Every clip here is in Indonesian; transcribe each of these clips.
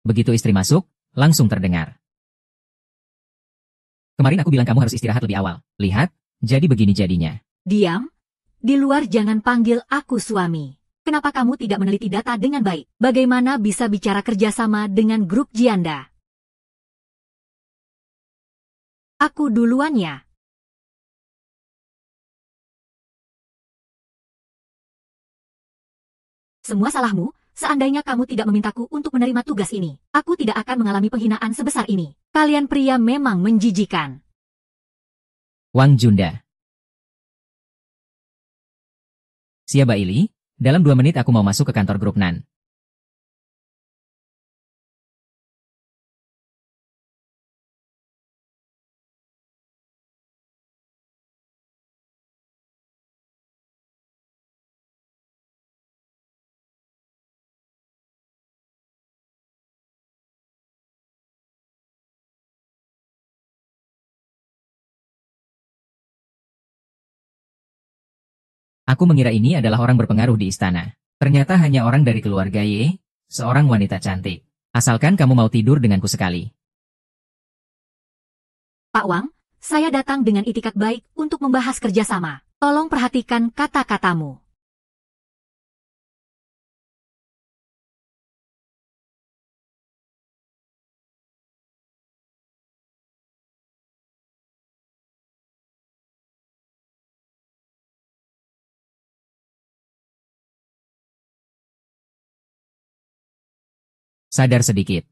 Begitu istri masuk, langsung terdengar. Kemarin aku bilang kamu harus istirahat lebih awal. Lihat, jadi begini jadinya. Diam. Di luar jangan panggil aku suami. Kenapa kamu tidak meneliti data dengan baik? Bagaimana bisa bicara kerjasama dengan grup Jianda? Aku duluan ya. Semua salahmu, seandainya kamu tidak memintaku untuk menerima tugas ini. Aku tidak akan mengalami penghinaan sebesar ini. Kalian pria memang menjijikan. Wang Junda. Siapa Ili? Dalam 2 menit aku mau masuk ke kantor grup Nan. Aku mengira ini adalah orang berpengaruh di istana. Ternyata hanya orang dari keluarga Ye, seorang wanita cantik. Asalkan kamu mau tidur denganku sekali. Pak Wang, saya datang dengan itikat baik untuk membahas kerjasama. Tolong perhatikan kata-katamu. Sadar sedikit.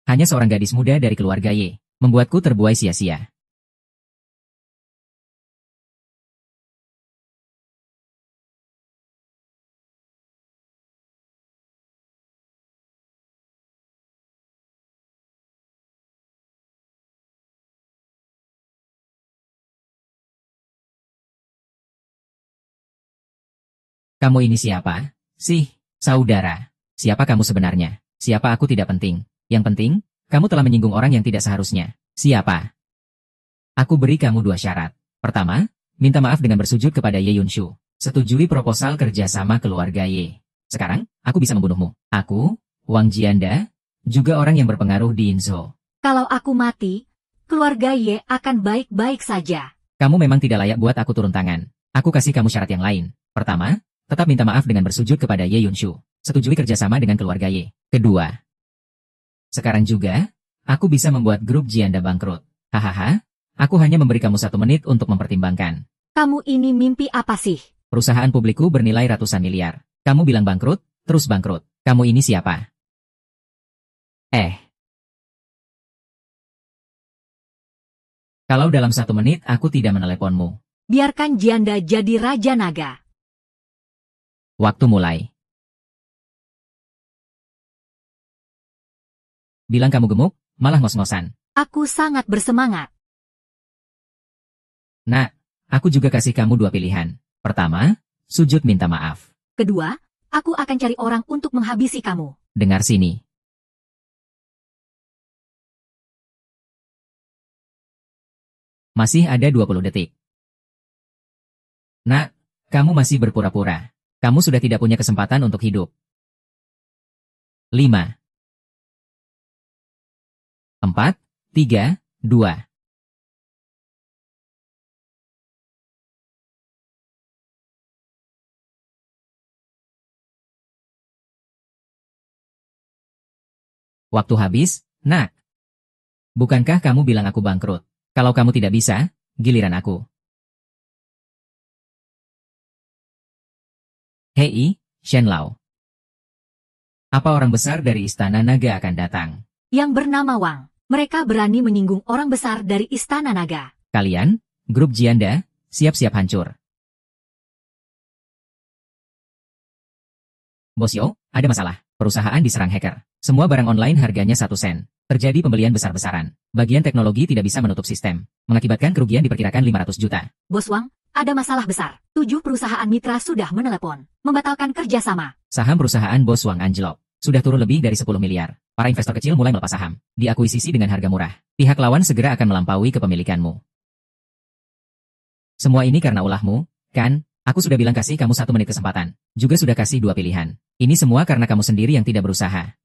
Hanya seorang gadis muda dari keluarga Ye, membuatku terbuai sia-sia. Kamu ini siapa? Sih, saudara. Siapa kamu sebenarnya? Siapa aku tidak penting. Yang penting, kamu telah menyinggung orang yang tidak seharusnya. Siapa? Aku beri kamu 2 syarat. Pertama, minta maaf dengan bersujud kepada Ye Yunshu. Setujui proposal kerjasama keluarga Ye. Sekarang, aku bisa membunuhmu. Aku, Wang Jianda, juga orang yang berpengaruh di Inzhou. Kalau aku mati, keluarga Ye akan baik-baik saja. Kamu memang tidak layak buat aku turun tangan. Aku kasih kamu syarat yang lain. Pertama, tetap minta maaf dengan bersujud kepada Ye Yunshu. Setujui kerjasama dengan keluarga Ye. Kedua, sekarang juga, aku bisa membuat grup Jianda bangkrut. Hahaha, aku hanya memberi kamu 1 menit untuk mempertimbangkan. Kamu ini mimpi apa sih? Perusahaan publikku bernilai ratusan miliar. Kamu bilang bangkrut, terus bangkrut. Kamu ini siapa? Kalau dalam 1 menit aku tidak meneleponmu. Biarkan Jianda jadi Raja Naga. Waktu mulai. Bilang kamu gemuk, malah ngos-ngosan. Aku sangat bersemangat. Nah, aku juga kasih kamu 2 pilihan. Pertama, sujud minta maaf. Kedua, aku akan cari orang untuk menghabisi kamu. Dengar sini. Masih ada 20 detik. Nah, kamu masih berpura-pura. Kamu sudah tidak punya kesempatan untuk hidup. 5, 4, 3, 2. Waktu habis, nak. Bukankah kamu bilang aku bangkrut? Kalau kamu tidak bisa, giliran aku. Hei, Shen Lao. Apa orang besar dari Istana Naga akan datang? Yang bernama Wang. Mereka berani menyinggung orang besar dari Istana Naga. Kalian, grup Jianda, siap-siap hancur. Bos Yo, ada masalah. Perusahaan diserang hacker. Semua barang online harganya 1 sen. Terjadi pembelian besar-besaran. Bagian teknologi tidak bisa menutup sistem. Mengakibatkan kerugian diperkirakan 500 juta. Bos Wang, ada masalah besar. 7 perusahaan mitra sudah menelepon. Membatalkan kerjasama. Saham perusahaan Bos Wang anjlok. Sudah turun lebih dari 10 miliar. Para investor kecil mulai melepas saham. Diakuisisi dengan harga murah. Pihak lawan segera akan melampaui kepemilikanmu. Semua ini karena ulahmu, kan? Aku sudah bilang kasih kamu 1 menit kesempatan. Juga sudah kasih 2 pilihan. Ini semua karena kamu sendiri yang tidak berusaha.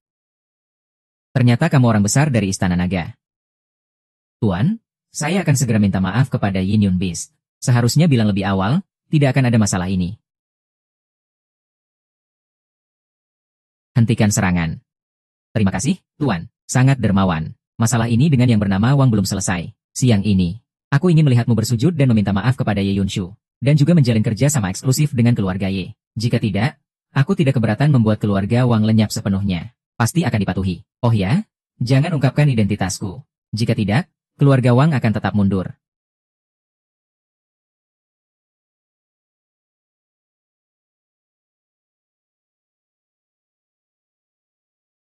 Ternyata kamu orang besar dari Istana Naga. Tuan, saya akan segera minta maaf kepada Yin Yun Beast. Seharusnya bilang lebih awal, tidak akan ada masalah ini. Hentikan serangan. Terima kasih, Tuan. Sangat dermawan. Masalah ini dengan yang bernama Wang belum selesai. Siang ini, aku ingin melihatmu bersujud dan meminta maaf kepada Ye Yunshu. Dan juga menjalin kerja sama eksklusif dengan keluarga Ye. Jika tidak, aku tidak keberatan membuat keluarga Wang lenyap sepenuhnya. Pasti akan dipatuhi. Oh ya? Jangan ungkapkan identitasku. Jika tidak, keluarga Wang akan tetap mundur.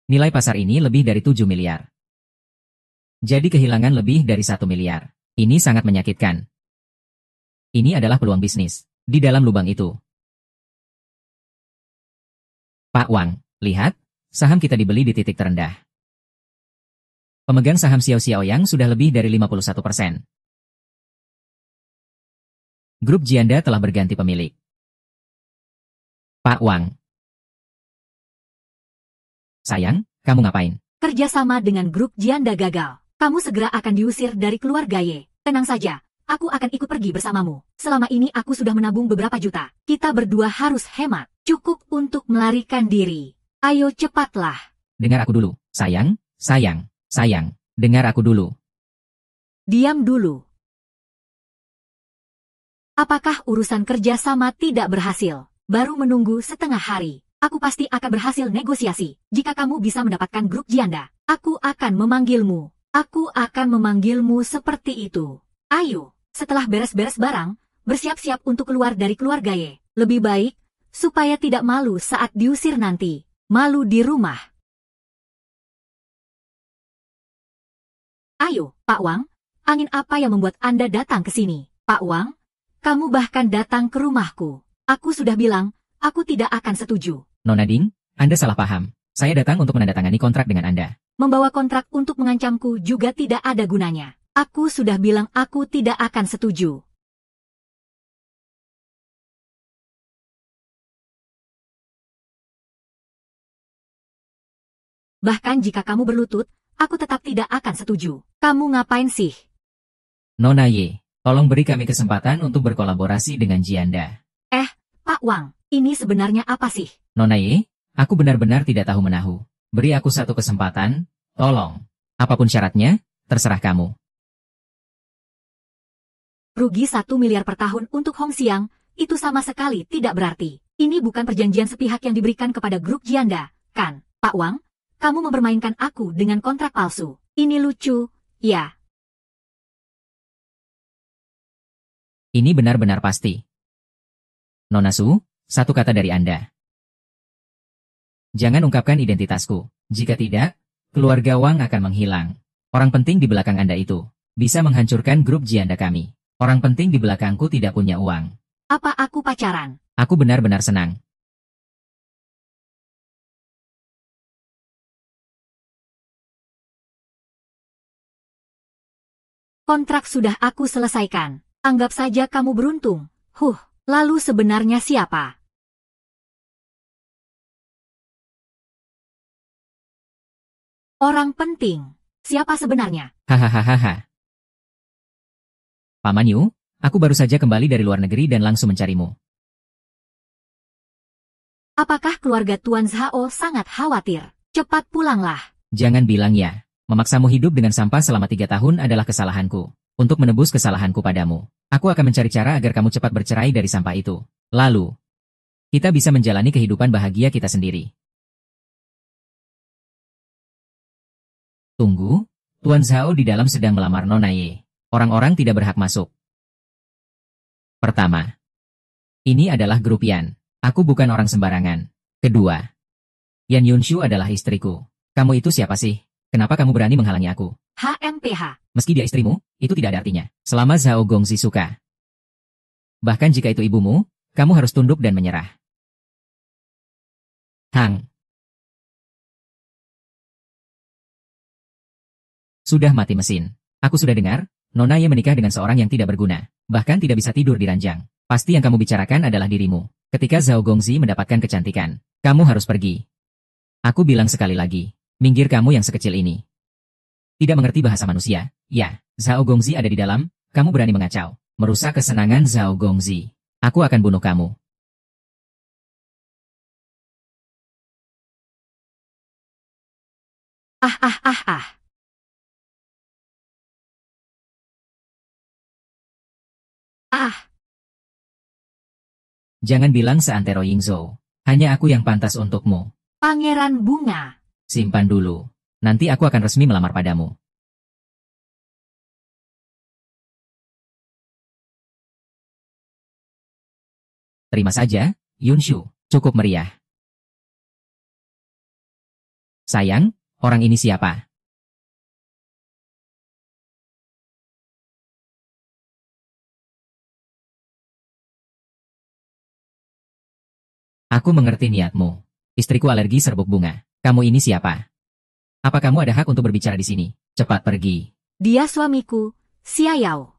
Nilai pasar ini lebih dari 7 miliar. Jadi kehilangan lebih dari 1 miliar. Ini sangat menyakitkan. Ini adalah peluang bisnis. Di dalam lubang itu. Pak Wang, lihat, saham kita dibeli di titik terendah. Pemegang saham Xiao Xiaoyang sudah lebih dari 51%. Grup Jianda telah berganti pemilik. Pak Wang. Sayang, kamu ngapain? Kerjasama dengan grup Jianda gagal. Kamu segera akan diusir dari keluarga Ye. Tenang saja, aku akan ikut pergi bersamamu. Selama ini aku sudah menabung beberapa juta. Kita berdua harus hemat. Cukup untuk melarikan diri. Ayo cepatlah. Dengar aku dulu. Sayang. Dengar aku dulu. Diam dulu. Apakah urusan kerjasama tidak berhasil? Baru menunggu setengah hari. Aku pasti akan berhasil negosiasi. Jika kamu bisa mendapatkan grup Jianda, aku akan memanggilmu. Aku akan memanggilmu seperti itu. Ayo, setelah beres-beres barang, bersiap-siap untuk keluar dari keluarga Ye. Lebih baik, supaya tidak malu saat diusir nanti. Malu di rumah. Ayo, Pak Wang, angin apa yang membuat Anda datang ke sini? Pak Wang, kamu bahkan datang ke rumahku. Aku sudah bilang, aku tidak akan setuju. Nona Ding, Anda salah paham. Saya datang untuk menandatangani kontrak dengan Anda. Membawa kontrak untuk mengancamku juga tidak ada gunanya. Aku sudah bilang aku tidak akan setuju. Bahkan jika kamu berlutut, aku tetap tidak akan setuju. Kamu ngapain sih? Nona Ye, tolong beri kami kesempatan untuk berkolaborasi dengan Jianda. Pak Wang, ini sebenarnya apa sih? Nona Ye, aku benar-benar tidak tahu menahu. Beri aku satu kesempatan, tolong. Apapun syaratnya, terserah kamu. Rugi 1 miliar per tahun untuk Hong Xiang, itu sama sekali tidak berarti. Ini bukan perjanjian sepihak yang diberikan kepada grup Jianda, kan? Pak Wang, kamu mempermainkan aku dengan kontrak palsu. Ini lucu, ya. Ini benar-benar pasti. Nona Su, satu kata dari Anda. Jangan ungkapkan identitasku. Jika tidak, keluarga Wang akan menghilang. Orang penting di belakang Anda itu bisa menghancurkan grup Jianda kami. Orang penting di belakangku tidak punya uang. Apa aku pacaran? Aku benar-benar senang. Kontrak sudah aku selesaikan. Anggap saja kamu beruntung. Lalu sebenarnya siapa? Orang penting. Siapa sebenarnya? Hahaha. Paman Yu, aku baru saja kembali dari luar negeri dan langsung mencarimu. Apakah keluarga Tuan Zhao sangat khawatir? Cepat pulanglah. Jangan bilang ya. Memaksamu hidup dengan sampah selama 3 tahun adalah kesalahanku. Untuk menebus kesalahanku padamu, aku akan mencari cara agar kamu cepat bercerai dari sampah itu. Lalu, kita bisa menjalani kehidupan bahagia kita sendiri. Tunggu, Tuan Zhao di dalam sedang melamar Nona Ye. Orang-orang tidak berhak masuk. Pertama, ini adalah grup Yan. Aku bukan orang sembarangan. Kedua, Yan Yunshu adalah istriku. Kamu itu siapa sih? Kenapa kamu berani menghalangi aku? HMPH. Meski dia istrimu, itu tidak ada artinya. Selama Zhao Gongzi suka. Bahkan jika itu ibumu, kamu harus tunduk dan menyerah. Hang. Sudah mati mesin. Aku sudah dengar, Nona Ye menikah dengan seorang yang tidak berguna, bahkan tidak bisa tidur di ranjang. Pasti yang kamu bicarakan adalah dirimu. Ketika Zhao Gongzi mendapatkan kecantikan, kamu harus pergi. Aku bilang sekali lagi, minggir kamu yang sekecil ini. Tidak mengerti bahasa manusia. Ya, Zhao Gongzi ada di dalam, kamu berani mengacau, merusak kesenangan Zhao Gongzi. Aku akan bunuh kamu. Ah ah ah ah. Ah, Jangan bilang seantero Yingzhou. Hanya aku yang pantas untukmu. Pangeran Bunga. Simpan dulu. Nanti aku akan resmi melamar padamu. Terima saja, Yunshu. Cukup meriah. Sayang, orang ini siapa? Aku mengerti niatmu. Istriku alergi serbuk bunga. Kamu ini siapa? Apa kamu ada hak untuk berbicara di sini? Cepat pergi. Dia suamiku, Xia Yao.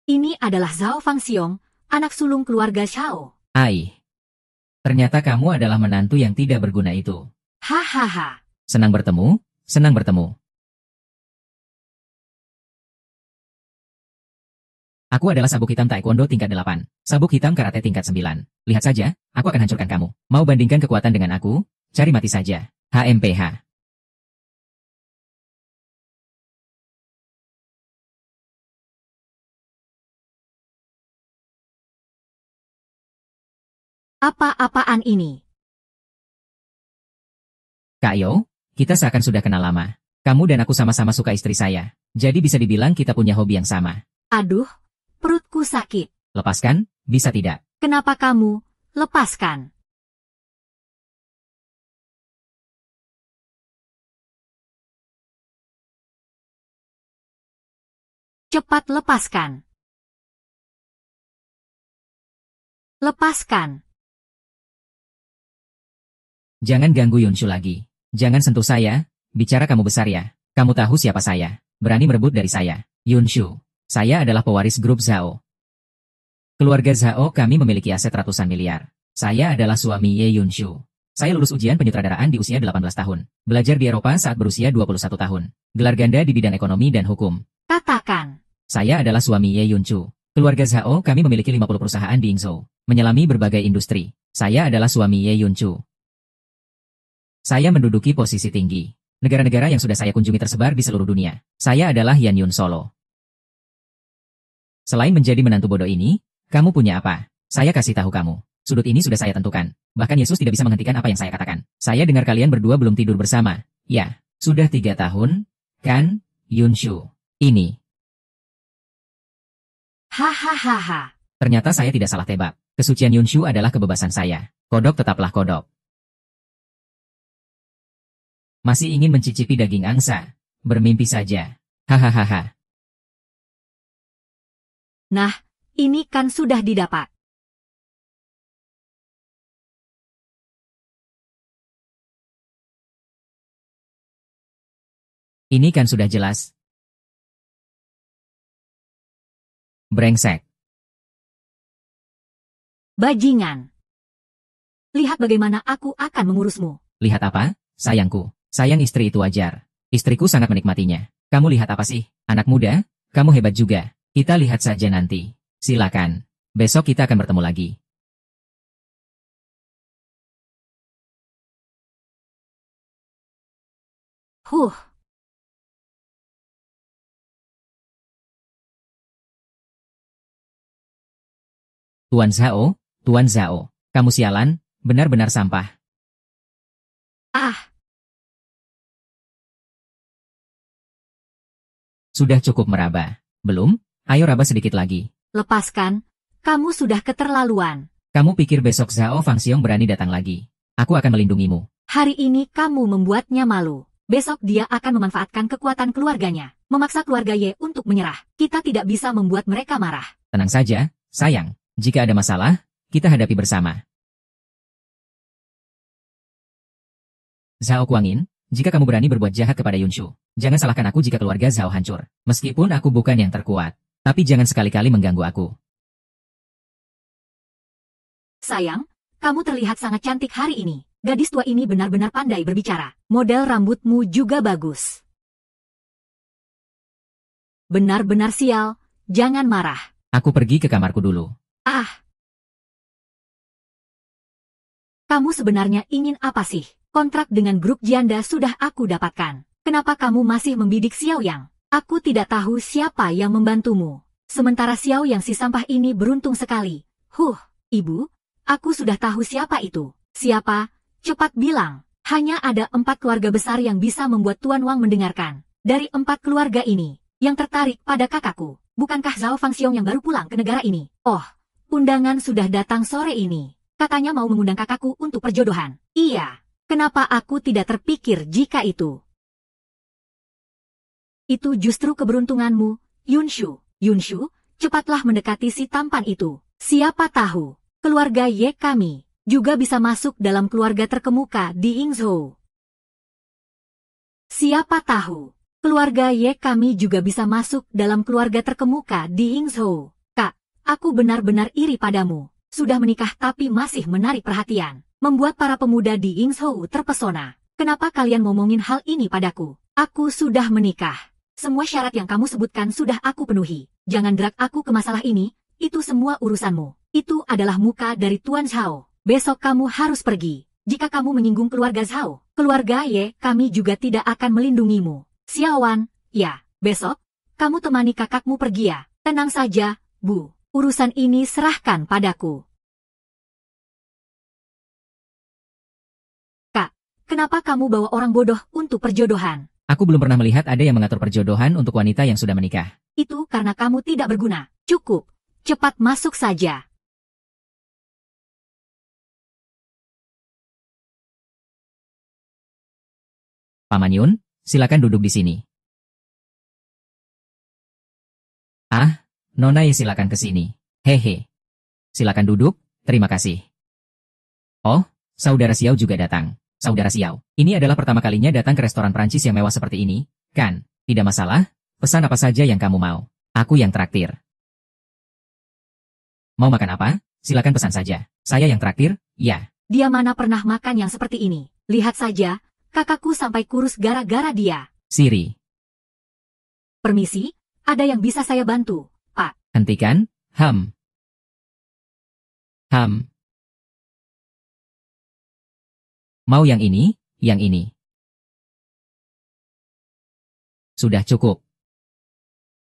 Ini adalah Zhao Fangxiong, anak sulung keluarga Xiao. Ai. Ternyata kamu adalah menantu yang tidak berguna itu. Hahaha. Senang bertemu, senang bertemu. Aku adalah sabuk hitam taekwondo tingkat 8, sabuk hitam karate tingkat 9. Lihat saja, aku akan hancurkan kamu. Mau bandingkan kekuatan dengan aku? Cari mati saja. HMPH. Apa-apaan ini? Kak Yo, kita seakan sudah kenal lama. Kamu dan aku sama-sama suka istri saya. Jadi bisa dibilang kita punya hobi yang sama. Aduh, perutku sakit. Lepaskan, bisa tidak? Kenapa kamu lepaskan? Cepat lepaskan. Lepaskan. Jangan ganggu Yunshu lagi. Jangan sentuh saya, bicara kamu besar ya. Kamu tahu siapa saya. Berani merebut dari saya. Yunshu. Saya adalah pewaris grup Zhao. Keluarga Zhao kami memiliki aset ratusan miliar. Saya adalah suami Ye Yunshu. Saya lulus ujian penyutradaraan di usia 18 tahun. Belajar di Eropa saat berusia 21 tahun. Gelar ganda di bidang ekonomi dan hukum. Katakan. Saya adalah suami Ye Yunshu. Keluarga Zhao kami memiliki 50 perusahaan di Yingzhou. Menyelami berbagai industri. Saya adalah suami Ye Yunshu. Saya menduduki posisi tinggi. Negara-negara yang sudah saya kunjungi tersebar di seluruh dunia. Saya adalah Yan Yun Solo. Selain menjadi menantu bodoh ini, kamu punya apa? Saya kasih tahu kamu. Sudut ini sudah saya tentukan. Bahkan Yesus tidak bisa menghentikan apa yang saya katakan. Saya dengar kalian berdua belum tidur bersama. Ya, sudah 3 tahun, kan, Yunshu? Ini. Hahaha. Ternyata saya tidak salah tebak. Kesucian Yunshu adalah kebebasan saya. Kodok tetaplah kodok. Masih ingin mencicipi daging angsa? Bermimpi saja. Hahaha. Nah, ini kan sudah didapat. Ini kan sudah jelas. Brengsek. Bajingan. Lihat bagaimana aku akan mengurusmu. Lihat apa? Sayangku. Sayang istri itu wajar. Istriku sangat menikmatinya. Kamu lihat apa sih? Anak muda? Kamu hebat juga. Kita lihat saja nanti. Silakan. Besok kita akan bertemu lagi. Huh. Tuan Zhao, kamu sialan, benar-benar sampah. Ah, Sudah cukup meraba. Belum? Ayo raba sedikit lagi. lepaskan. Kamu sudah keterlaluan. Kamu pikir besok Zhao Fangxiong berani datang lagi? Aku akan melindungimu. Hari ini kamu membuatnya malu. Besok dia akan memanfaatkan kekuatan keluarganya. Memaksa keluarga Ye untuk menyerah. Kita tidak bisa membuat mereka marah. Tenang saja, sayang. Jika ada masalah, kita hadapi bersama. Zhao Kuangin, Jika kamu berani berbuat jahat kepada Yunshu, jangan salahkan aku jika keluarga Zhao hancur. Meskipun aku bukan yang terkuat, tapi jangan sekali-kali mengganggu aku. Sayang, kamu terlihat sangat cantik hari ini. Gadis tua ini benar-benar pandai berbicara. Model rambutmu juga bagus. Benar-benar sial, jangan marah. Aku pergi ke kamarku dulu. Kamu sebenarnya ingin apa sih? Kontrak dengan grup janda sudah aku dapatkan. Kenapa kamu masih membidik Xiao Yang? Aku tidak tahu siapa yang membantumu. Sementara Xiao Yang si sampah ini beruntung sekali. Ibu, aku sudah tahu siapa itu. Siapa? Cepat bilang. Hanya ada 4 keluarga besar yang bisa membuat Tuan Wang mendengarkan. Dari 4 keluarga ini, yang tertarik pada kakakku. Bukankah Zhao Fangxiong yang baru pulang ke negara ini? Oh, undangan sudah datang sore ini. Katanya mau mengundang kakakku untuk perjodohan. Iya. Kenapa aku tidak terpikir jika itu? Itu justru keberuntunganmu, Yunshu. Yunshu, cepatlah mendekati si tampan itu. Siapa tahu, keluarga Ye kami juga bisa masuk dalam keluarga terkemuka di Yingzhou. Siapa tahu, keluarga Ye kami juga bisa masuk dalam keluarga terkemuka di Yingzhou. Kak, aku benar-benar iri padamu. Sudah menikah tapi masih menarik perhatian. Membuat para pemuda di Yingzhou terpesona. Kenapa kalian ngomongin hal ini padaku? Aku sudah menikah. Semua syarat yang kamu sebutkan sudah aku penuhi. Jangan drag aku ke masalah ini, itu semua urusanmu. Itu adalah muka dari Tuan Zhao. Besok kamu harus pergi. Jika kamu menyinggung keluarga Zhao, keluarga Ye, kami juga tidak akan melindungimu. Xiaowan, ya, besok, kamu temani kakakmu pergi ya. Tenang saja, Bu. Urusan ini serahkan padaku. Kak, kenapa kamu bawa orang bodoh untuk perjodohan? Aku belum pernah melihat ada yang mengatur perjodohan untuk wanita yang sudah menikah. Itu karena kamu tidak berguna. Cukup. Cepat masuk saja. Paman Yun, silakan duduk di sini. Nona Ye silakan ke sini. Hehe. Silakan duduk, terima kasih. Oh, saudara Xiao juga datang. Saudara Xiao, ini adalah pertama kalinya datang ke restoran Prancis yang mewah seperti ini, kan? Tidak masalah, pesan apa saja yang kamu mau. Aku yang traktir. Mau makan apa? Silakan pesan saja. Saya yang traktir, ya. Dia mana pernah makan yang seperti ini? Lihat saja, kakakku sampai kurus gara-gara dia. Siri. Permisi, ada yang bisa saya bantu, Pak? Hentikan, Mau yang ini, yang ini. Sudah cukup.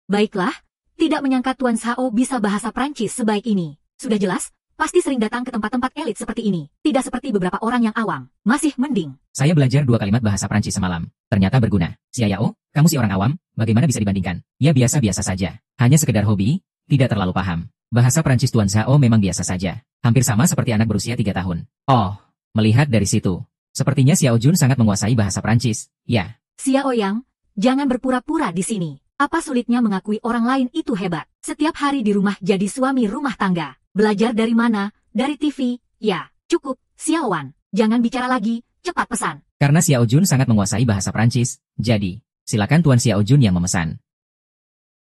Baiklah, tidak menyangka Tuan Zhao bisa bahasa Prancis sebaik ini. Sudah jelas, pasti sering datang ke tempat-tempat elit seperti ini. Tidak seperti beberapa orang yang awam. Masih mending. Saya belajar 2 kalimat bahasa Prancis semalam. Ternyata berguna. Xiao, kamu si orang awam, bagaimana bisa dibandingkan? Ya biasa-biasa saja. Hanya sekedar hobi, tidak terlalu paham. Bahasa Prancis Tuan Zhao memang biasa saja. Hampir sama seperti anak berusia 3 tahun. Oh, melihat dari situ. Sepertinya Xiao Jun sangat menguasai bahasa Prancis. Ya. Xiao Yang, jangan berpura-pura di sini. Apa sulitnya mengakui orang lain itu hebat? Setiap hari di rumah jadi suami rumah tangga. Belajar dari mana? Dari TV? Ya, cukup. Xiaowan, jangan bicara lagi. Cepat pesan. Karena Xiao Jun sangat menguasai bahasa Prancis, jadi, silakan Tuan Xiao Jun yang memesan.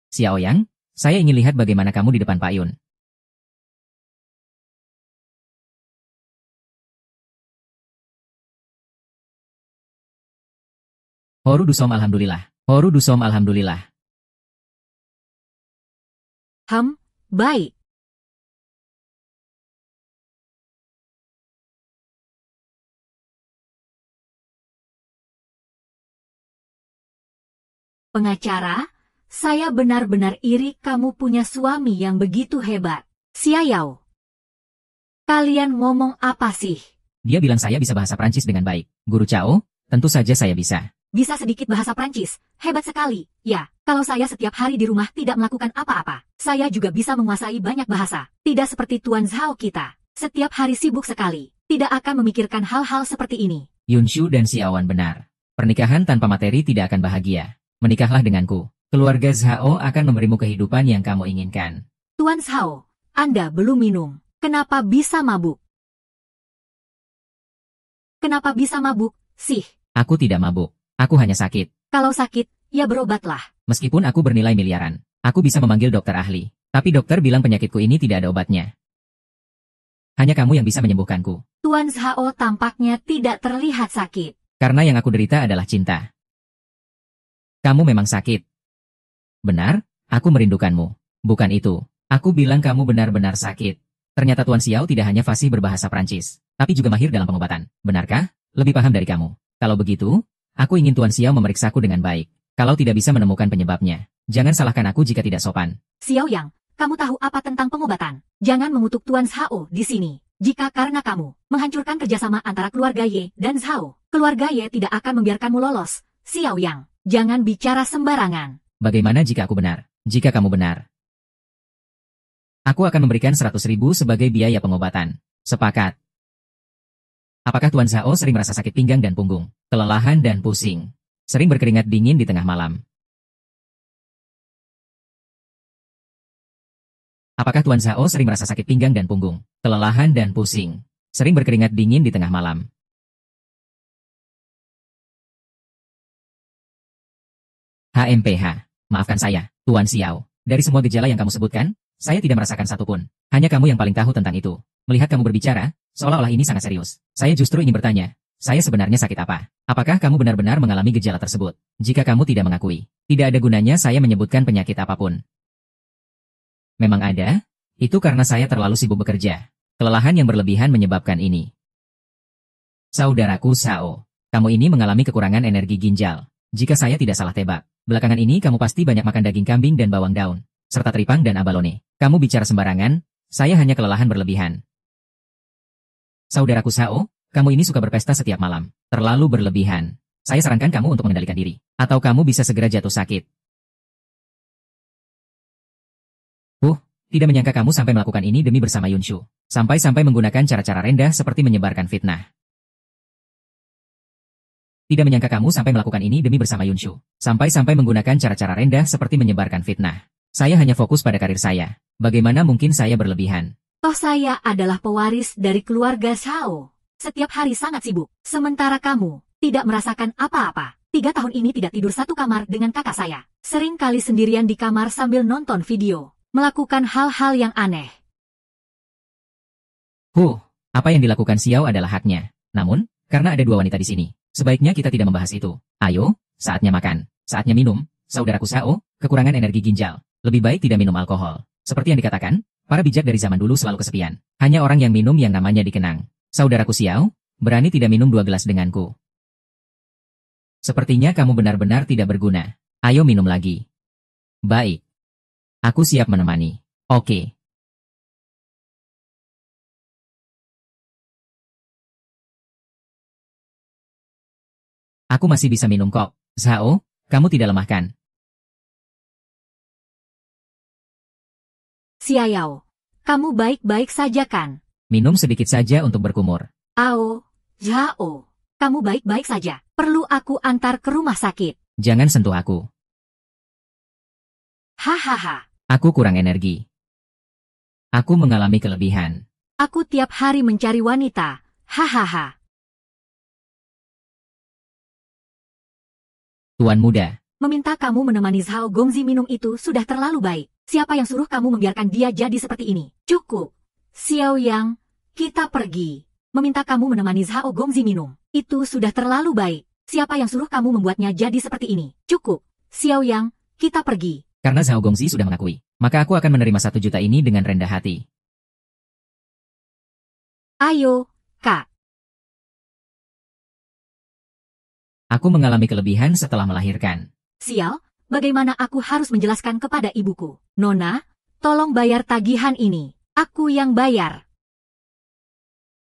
Xiao Yang, saya ingin lihat bagaimana kamu di depan Pak Yun. Horu dusom alhamdulillah. Horu dusom alhamdulillah. Baik. Pengacara, saya benar-benar iri kamu punya suami yang begitu hebat. Xiao. Kalian ngomong apa sih? Dia bilang saya bisa bahasa Prancis dengan baik. Guru Cao, tentu saja saya bisa. Bisa sedikit bahasa Prancis. Hebat sekali. Ya, kalau saya setiap hari di rumah tidak melakukan apa-apa, saya juga bisa menguasai banyak bahasa. Tidak seperti Tuan Zhao kita. Setiap hari sibuk sekali. Tidak akan memikirkan hal-hal seperti ini. Yunshu dan Xiaowan benar. Pernikahan tanpa materi tidak akan bahagia. Menikahlah denganku. Keluarga Zhao akan memberimu kehidupan yang kamu inginkan. Tuan Zhao, Anda belum minum. Kenapa bisa mabuk? Kenapa bisa mabuk, sih? Aku tidak mabuk. Aku hanya sakit. Kalau sakit, ya berobatlah. Meskipun aku bernilai miliaran, aku bisa memanggil dokter ahli. Tapi dokter bilang penyakitku ini tidak ada obatnya. Hanya kamu yang bisa menyembuhkanku. Tuan Zhao tampaknya tidak terlihat sakit. Karena yang aku derita adalah cinta. Kamu memang sakit. Benar, aku merindukanmu. Bukan itu. Aku bilang kamu benar-benar sakit. Ternyata Tuan Xiao tidak hanya fasih berbahasa Prancis, tapi juga mahir dalam pengobatan. Benarkah? Lebih paham dari kamu. Kalau begitu, aku ingin Tuan Xiao memeriksaku dengan baik. Kalau tidak bisa menemukan penyebabnya, jangan salahkan aku jika tidak sopan. Xiao Yang, kamu tahu apa tentang pengobatan? Jangan mengutuk Tuan Zhao di sini. Jika karena kamu menghancurkan kerjasama antara keluarga Ye dan Zhao, keluarga Ye tidak akan membiarkanmu lolos. Xiao Yang, jangan bicara sembarangan. Bagaimana jika aku benar? Jika kamu benar, aku akan memberikan 100.000 sebagai biaya pengobatan. Sepakat. Apakah Tuan Zhao sering merasa sakit pinggang dan punggung, kelelahan dan pusing? Sering berkeringat dingin di tengah malam? Apakah Tuan Zhao sering merasa sakit pinggang dan punggung, kelelahan dan pusing? Sering berkeringat dingin di tengah malam? HMPH. Maafkan saya, Tuan Xiao. Dari semua gejala yang kamu sebutkan, saya tidak merasakan satupun. Hanya kamu yang paling tahu tentang itu. Melihat kamu berbicara, seolah-olah ini sangat serius. Saya justru ingin bertanya, saya sebenarnya sakit apa? Apakah kamu benar-benar mengalami gejala tersebut? Jika kamu tidak mengakui, tidak ada gunanya saya menyebutkan penyakit apapun. Memang ada? Itu karena saya terlalu sibuk bekerja. Kelelahan yang berlebihan menyebabkan ini. Saudaraku Sao, kamu ini mengalami kekurangan energi ginjal. Jika saya tidak salah tebak, belakangan ini kamu pasti banyak makan daging kambing dan bawang daun, serta teripang dan abalone. Kamu bicara sembarangan, saya hanya kelelahan berlebihan. Saudaraku Sao, kamu ini suka berpesta setiap malam. Terlalu berlebihan. Saya sarankan kamu untuk mengendalikan diri. Atau kamu bisa segera jatuh sakit. Tidak menyangka kamu sampai melakukan ini demi bersama Yunshu. Sampai-sampai menggunakan cara-cara rendah seperti menyebarkan fitnah. Tidak menyangka kamu sampai melakukan ini demi bersama Yunshu. Sampai-sampai menggunakan cara-cara rendah seperti menyebarkan fitnah. Saya hanya fokus pada karir saya. Bagaimana mungkin saya berlebihan? Toh saya adalah pewaris dari keluarga Zhao. Setiap hari sangat sibuk. Sementara kamu tidak merasakan apa-apa. 3 tahun ini tidak tidur satu kamar dengan kakak saya. Sering kali sendirian di kamar sambil nonton video. Melakukan hal-hal yang aneh. Apa yang dilakukan Xiao adalah haknya. Namun, karena ada 2 wanita di sini, sebaiknya kita tidak membahas itu. Ayo, saatnya makan, saatnya minum. Saudaraku Xiao, kekurangan energi ginjal. Lebih baik tidak minum alkohol. Seperti yang dikatakan, para bijak dari zaman dulu selalu kesepian. Hanya orang yang minum yang namanya dikenang. Saudaraku Xiao, berani tidak minum 2 gelas denganku. Sepertinya kamu benar-benar tidak berguna. Ayo minum lagi. Baik. Aku siap menemani. Oke. Aku masih bisa minum kok. Zhao, kamu tidak lemah kan? Xiao, kamu baik-baik saja kan? Minum sedikit saja untuk berkumur. Zhao, kamu baik-baik saja. Perlu aku antar ke rumah sakit? Jangan sentuh aku. Hahaha. Aku kurang energi. Aku mengalami kelebihan. Aku tiap hari mencari wanita. Hahaha. Tuan muda. Meminta kamu menemani Zhao Gongzi minum itu sudah terlalu baik. Siapa yang suruh kamu membiarkan dia jadi seperti ini? Cukup. Xiao Yang, kita pergi. Meminta kamu menemani Zhao Gongzi minum. Itu sudah terlalu baik. Siapa yang suruh kamu membuatnya jadi seperti ini? Cukup. Xiao Yang, kita pergi. Karena Zhao Gongzi sudah mengakui, maka aku akan menerima 1 juta ini dengan rendah hati. Ayo, Kak. Aku mengalami kelebihan setelah melahirkan. Sial, bagaimana aku harus menjelaskan kepada ibuku? Nona, tolong bayar tagihan ini. Aku yang bayar.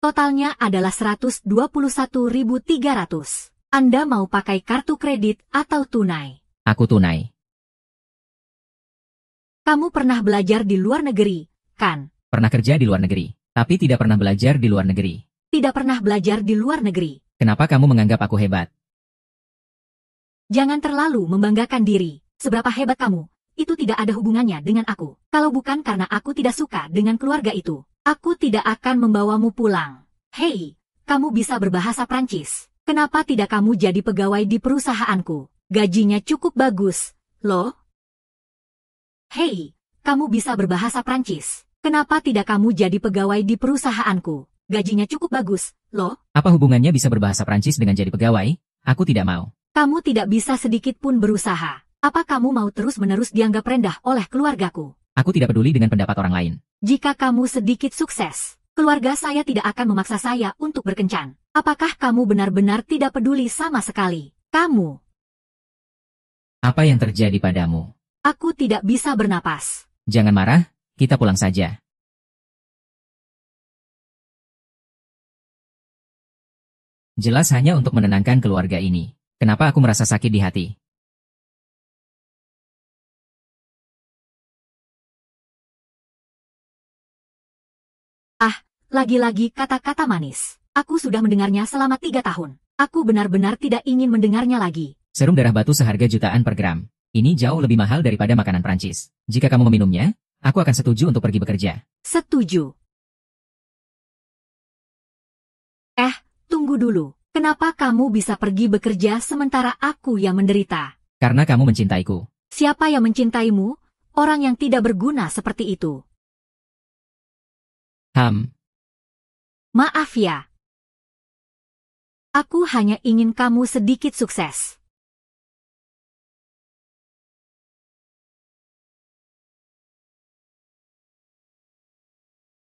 Totalnya adalah 121.300. Anda mau pakai kartu kredit atau tunai? Aku tunai. Kamu pernah belajar di luar negeri, kan? Pernah kerja di luar negeri, tapi tidak pernah belajar di luar negeri. Tidak pernah belajar di luar negeri. Kenapa kamu menganggap aku hebat? Jangan terlalu membanggakan diri. Seberapa hebat kamu, itu tidak ada hubungannya dengan aku. Kalau bukan karena aku tidak suka dengan keluarga itu, aku tidak akan membawamu pulang. Hei, kamu bisa berbahasa Prancis. Kenapa tidak kamu jadi pegawai di perusahaanku? Gajinya cukup bagus, loh. Hei, kamu bisa berbahasa Prancis. Kenapa tidak kamu jadi pegawai di perusahaanku? Gajinya cukup bagus, loh. Apa hubungannya bisa berbahasa Prancis dengan jadi pegawai? Aku tidak mau. Kamu tidak bisa sedikit pun berusaha. Apa kamu mau terus-menerus dianggap rendah oleh keluargaku? Aku tidak peduli dengan pendapat orang lain. Jika kamu sedikit sukses, keluarga saya tidak akan memaksa saya untuk berkencan. Apakah kamu benar-benar tidak peduli sama sekali? Kamu. Apa yang terjadi padamu? Aku tidak bisa bernapas. Jangan marah, kita pulang saja. Jelas hanya untuk menenangkan keluarga ini. Kenapa aku merasa sakit di hati? Lagi-lagi kata-kata manis. Aku sudah mendengarnya selama 3 tahun. Aku benar-benar tidak ingin mendengarnya lagi. Serum darah batu seharga jutaan per gram. Ini jauh lebih mahal daripada makanan Prancis. Jika kamu meminumnya, aku akan setuju untuk pergi bekerja. Setuju. Tunggu dulu. Kenapa kamu bisa pergi bekerja sementara aku yang menderita? Karena kamu mencintaiku. Siapa yang mencintaimu? Orang yang tidak berguna seperti itu. Maaf ya. Aku hanya ingin kamu sedikit sukses.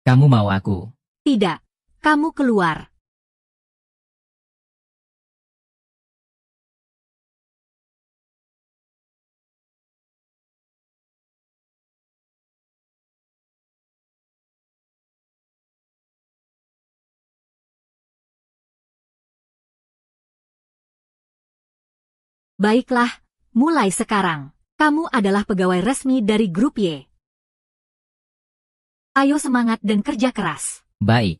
Kamu mau aku? Tidak. Kamu keluar. Baiklah, mulai sekarang. Kamu adalah pegawai resmi dari grup Y. Ayo semangat dan kerja keras. Baik.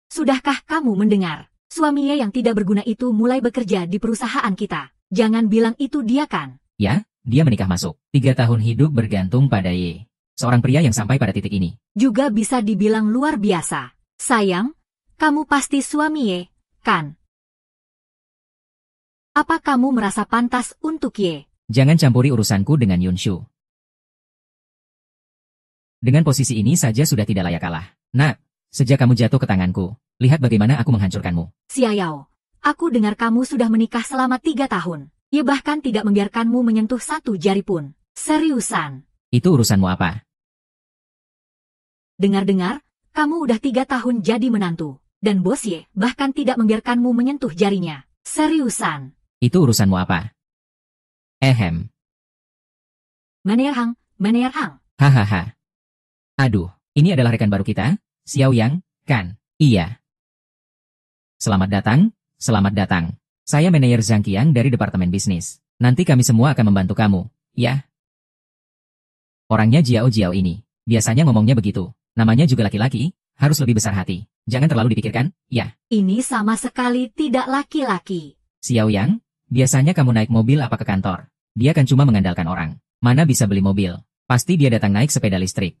Sudahkah kamu mendengar? Suaminya yang tidak berguna itu mulai bekerja di perusahaan kita. Jangan bilang itu dia kan? Ya, dia menikah masuk. 3 tahun hidup bergantung pada Y. Seorang pria yang sampai pada titik ini. Juga bisa dibilang luar biasa. Sayang, kamu pasti suami Y, kan? Apa kamu merasa pantas untuk Y? Jangan campuri urusanku dengan Yunshu. Dengan posisi ini saja sudah tidak layak kalah. Nah, sejak kamu jatuh ke tanganku, lihat bagaimana aku menghancurkanmu. Xiaoyao, aku dengar kamu sudah menikah selama 3 tahun. Ia bahkan tidak membiarkanmu menyentuh satu jari pun. Seriusan. Itu urusanmu apa? Dengar-dengar, kamu udah 3 tahun jadi menantu. Dan bos Ye bahkan tidak membiarkanmu menyentuh jarinya. Seriusan. Itu urusanmu apa? Meneer Hang. Hahaha. Aduh, ini adalah rekan baru kita, Xiao Yang, kan? Iya. Selamat datang. Saya manajer Zhang Qiang dari Departemen Bisnis. Nanti kami semua akan membantu kamu, ya? Orangnya Jiao ini. Biasanya ngomongnya begitu. Namanya juga laki-laki, harus lebih besar hati. Jangan terlalu dipikirkan, ya? Ini sama sekali tidak laki-laki. Xiao Yang, biasanya kamu naik mobil apa ke kantor? Dia kan cuma mengandalkan orang. Mana bisa beli mobil? Pasti dia datang naik sepeda listrik.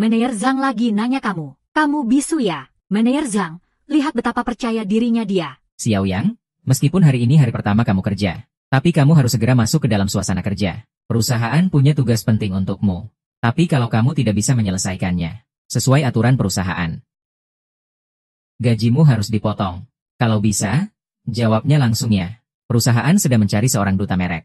Manajer Zhang lagi nanya kamu. Kamu bisu ya? Manajer Zhang, lihat betapa percaya dirinya dia. Xiao Yang, meskipun hari ini hari pertama kamu kerja, tapi kamu harus segera masuk ke dalam suasana kerja. Perusahaan punya tugas penting untukmu. Tapi kalau kamu tidak bisa menyelesaikannya, sesuai aturan perusahaan, gajimu harus dipotong. Kalau bisa, jawabnya langsung ya. Perusahaan sedang mencari seorang duta merek.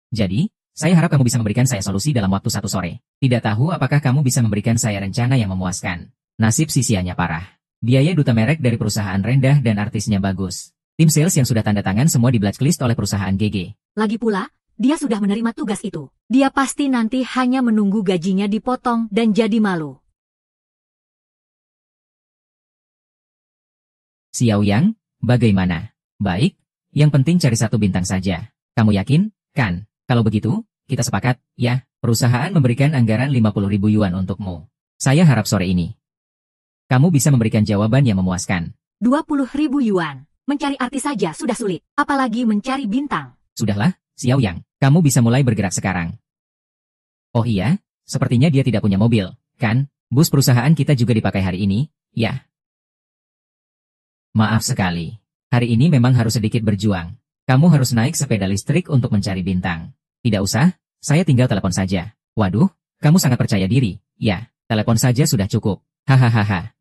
Jadi, saya harap kamu bisa memberikan saya solusi dalam waktu 1 sore. Tidak tahu apakah kamu bisa memberikan saya rencana yang memuaskan. Nasib sisianya parah. Biaya duta merek dari perusahaan rendah dan artisnya bagus. Tim sales yang sudah tanda tangan semua di blacklist oleh perusahaan GG. Lagi pula, dia sudah menerima tugas itu. Dia pasti nanti hanya menunggu gajinya dipotong dan jadi malu. Xiao Yang, bagaimana? Baik, yang penting cari 1 bintang saja. Kamu yakin, kan? Kalau begitu, kita sepakat, ya, perusahaan memberikan anggaran 50.000 yuan untukmu. Saya harap sore ini kamu bisa memberikan jawaban yang memuaskan. 20.000 yuan. Mencari artis saja sudah sulit, apalagi mencari bintang. Sudahlah, Xiao Yang, kamu bisa mulai bergerak sekarang. Oh iya, sepertinya dia tidak punya mobil, Kan, bus perusahaan kita juga dipakai hari ini, ya? Maaf sekali. Hari ini memang harus sedikit berjuang. Kamu harus naik sepeda listrik untuk mencari bintang. Tidak usah, saya tinggal telepon saja. Waduh, kamu sangat percaya diri. Ya, telepon saja sudah cukup. Hahaha.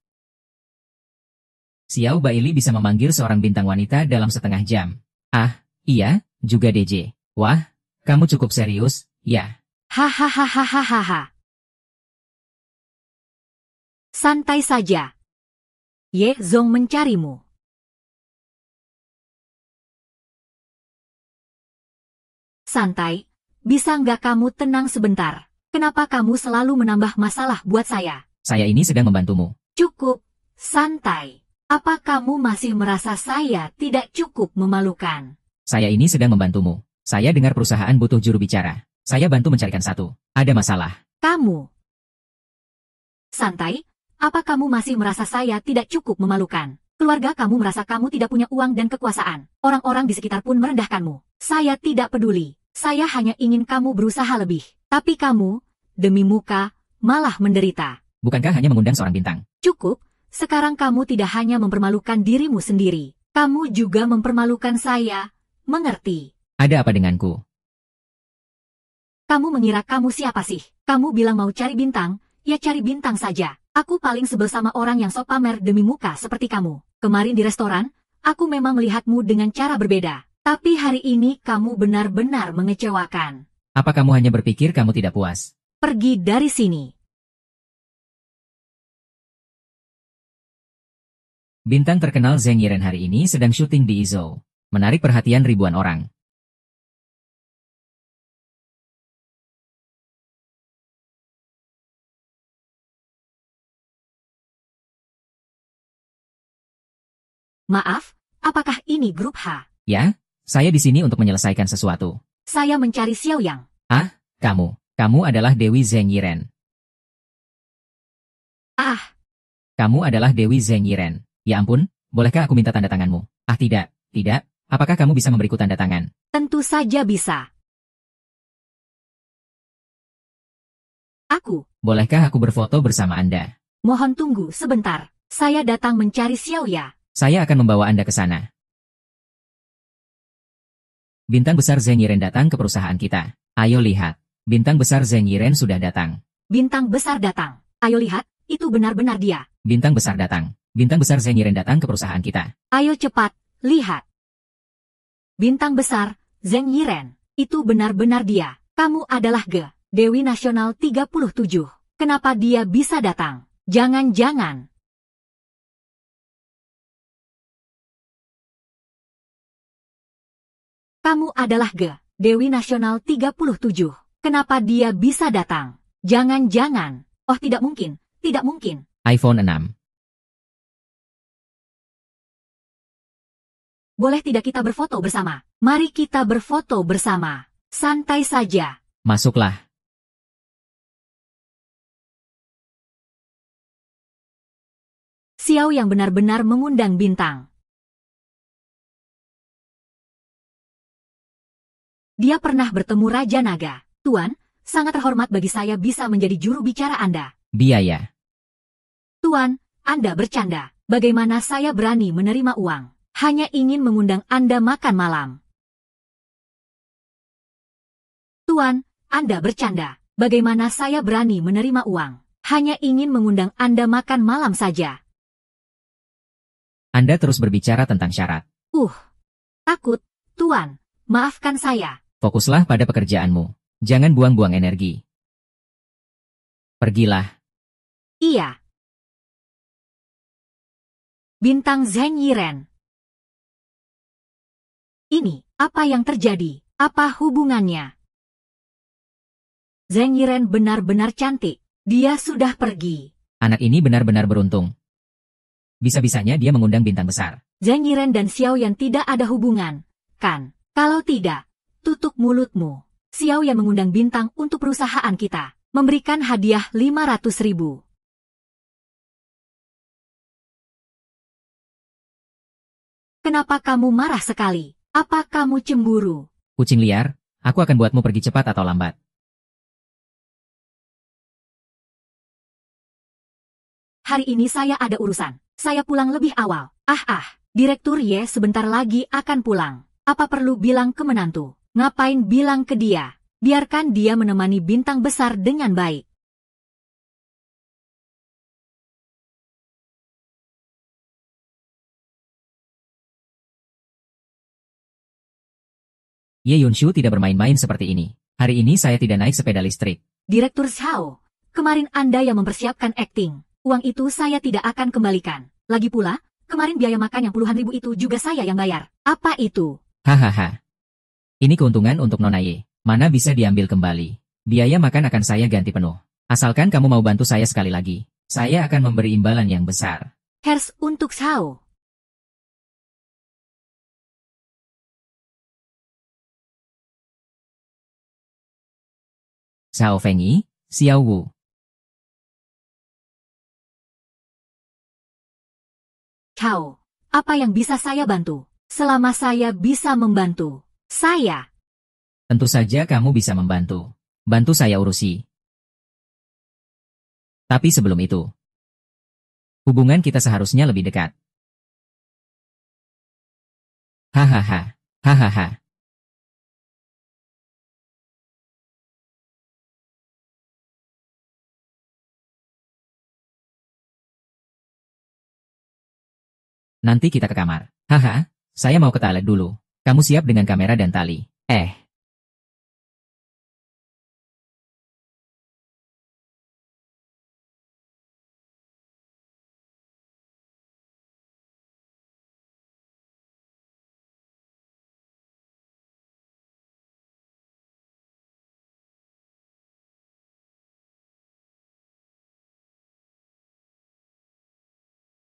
Xiao Baili bisa memanggil seorang bintang wanita dalam setengah jam. Ah, iya, juga DJ. Wah, kamu cukup serius, ya. Hahaha. Santai saja. Ye Zong mencarimu. Santai, bisa nggak kamu tenang sebentar? Kenapa kamu selalu menambah masalah buat saya? Saya ini sedang membantumu. Cukup, santai. Apa kamu masih merasa saya tidak cukup memalukan? Saya ini sedang membantumu. Saya dengar perusahaan butuh juru bicara. Saya bantu mencarikan satu. Ada masalah. Kamu. Santai, apa kamu masih merasa saya tidak cukup memalukan? Keluarga kamu merasa kamu tidak punya uang dan kekuasaan. Orang-orang di sekitar pun merendahkanmu. Saya tidak peduli. Saya hanya ingin kamu berusaha lebih. Tapi kamu, demi muka, malah menderita. Bukankah hanya mengundang seorang bintang? Cukup, sekarang kamu tidak hanya mempermalukan dirimu sendiri. Kamu juga mempermalukan saya. Mengerti? Ada apa denganku? Kamu mengira kamu siapa sih? Kamu bilang mau cari bintang, ya cari bintang saja. Aku paling sebel sama orang yang sok pamer demi muka seperti kamu. Kemarin di restoran, aku memang melihatmu dengan cara berbeda. Tapi hari ini kamu benar-benar mengecewakan. Apa kamu hanya berpikir kamu tidak puas? Pergi dari sini. Bintang terkenal Zheng Yiren hari ini sedang syuting di Izhou. Menarik perhatian ribuan orang. Maaf, apakah ini grup H? Ya, saya di sini untuk menyelesaikan sesuatu. Saya mencari Xiao Yang. Ah, kamu adalah Dewi Zheng Yiren. Ah, Kamu adalah Dewi Zheng Yiren. Ya ampun, bolehkah aku minta tanda tanganmu? Ah tidak. Apakah kamu bisa memberiku tanda tangan? tentu saja bisa. Bolehkah aku berfoto bersama Anda? Mohon tunggu sebentar. Saya datang mencari Xiao Ya. Saya akan membawa Anda ke sana. Bintang besar Zheng Yiren datang ke perusahaan kita. Ayo lihat. Bintang besar Zheng Yiren sudah datang. Bintang besar datang. Ayo lihat, itu benar-benar dia. Bintang besar datang. Bintang besar Zheng Yiren datang ke perusahaan kita. Ayo cepat, lihat. Bintang besar, Zheng Yiren. Itu benar-benar dia. Kamu adalah Dewi Nasional 37. Kenapa dia bisa datang? Jangan-jangan. Kamu adalah Dewi Nasional 37. Kenapa dia bisa datang? Jangan-jangan. Oh tidak mungkin, tidak mungkin. iPhone 6. Boleh tidak kita berfoto bersama? Mari kita berfoto bersama. Santai saja. Masuklah. Xiao yang benar-benar mengundang bintang. Dia pernah bertemu Raja Naga. Tuan, sangat terhormat bagi saya bisa menjadi juru bicara Anda. Biaya. Tuan, Anda bercanda. Bagaimana saya berani menerima uang? Hanya ingin mengundang Anda makan malam. Tuan, Anda bercanda. Bagaimana saya berani menerima uang? Hanya ingin mengundang Anda makan malam saja. Anda terus berbicara tentang syarat. Takut, Tuan. Maafkan saya. Fokuslah pada pekerjaanmu. Jangan buang-buang energi. Pergilah. Iya. Bintang Zheng Yiren. Ini, apa yang terjadi? Apa hubungannya? Zheng Yiren benar-benar cantik. Dia sudah pergi. Anak ini benar-benar beruntung. Bisa-bisanya dia mengundang bintang besar. Zheng Yiren dan Xiao Yan tidak ada hubungan, kan? Kalau tidak, tutup mulutmu. Xiao Yan mengundang bintang untuk perusahaan kita. Memberikan hadiah 500.000. Kenapa kamu marah sekali? Apa kamu cemburu? Kucing liar, aku akan buatmu pergi cepat atau lambat. Hari ini saya ada urusan. Saya pulang lebih awal. Direktur Ye sebentar lagi akan pulang. Apa perlu bilang ke menantu? Ngapain bilang ke dia? Biarkan dia menemani bintang besar dengan baik. Ye Yunshu tidak bermain-main seperti ini. Hari ini saya tidak naik sepeda listrik. Direktur Xiao, kemarin Anda yang mempersiapkan akting. Uang itu saya tidak akan kembalikan. Lagi pula, kemarin biaya makan yang puluhan ribu itu juga saya yang bayar. Apa itu? Hahaha. Ini keuntungan untuk Nona Ye. Mana bisa diambil kembali. Biaya makan akan saya ganti penuh. Asalkan kamu mau bantu saya sekali lagi. Saya akan memberi imbalan yang besar. Hers untuk Xiao. Xiao Fengyi, Xiao Wu. Xiao, apa yang bisa saya bantu? Selama saya bisa membantu, saya. Tentu saja kamu bisa membantu. Bantu saya urusi. Tapi sebelum itu, hubungan kita seharusnya lebih dekat. Hahaha. Hahaha. Nanti kita ke kamar. Haha, saya mau ke toilet dulu. Kamu siap dengan kamera dan tali.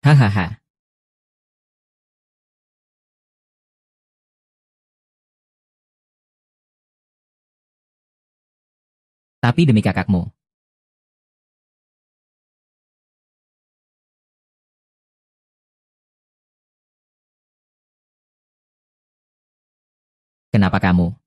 Hahaha. Tapi demi kakakmu. Kenapa kamu?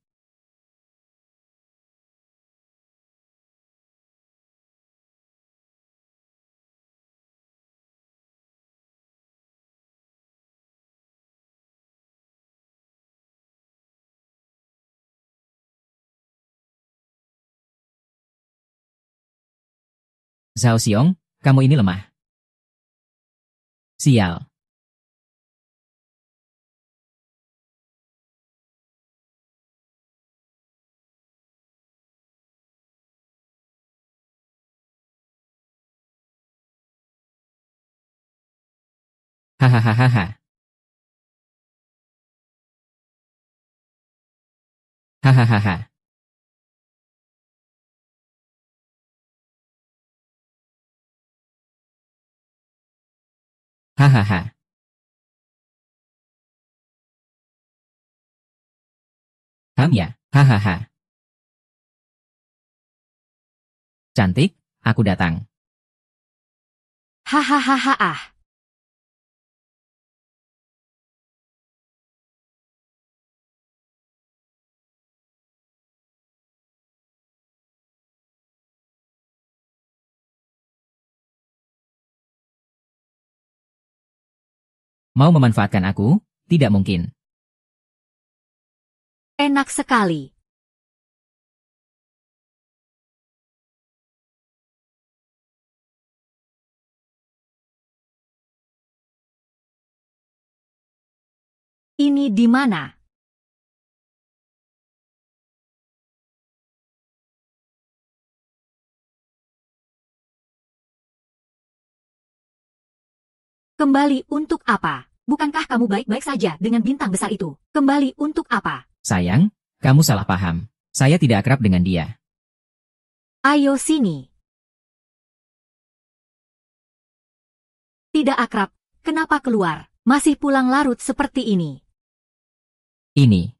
Zhao Xiong, kamu ini lemah. Sial. Hahaha. Hahaha. Hahaha. Ya. Hahaha. Cantik, aku datang. Hahaha. Mau memanfaatkan aku? Tidak mungkin. Enak sekali. Ini di mana? Kembali untuk apa? Bukankah kamu baik-baik saja dengan bintang besar itu? Kembali untuk apa? Sayang, kamu salah paham. Saya tidak akrab dengan dia. Ayo sini. Tidak akrab, kenapa keluar? Masih pulang larut seperti ini. Ini.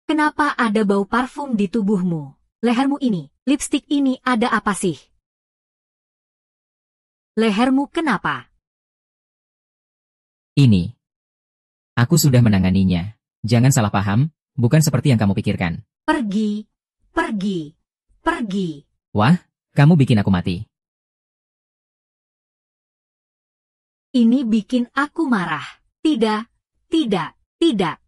Kenapa ada bau parfum di tubuhmu? Lehermu ini, lipstik ini ada apa sih? Lehermu kenapa? Ini. Aku sudah menanganinya. Jangan salah paham, bukan seperti yang kamu pikirkan. Pergi, pergi, pergi. Wah, Kamu bikin aku mati. Ini bikin aku marah. Tidak, tidak, tidak.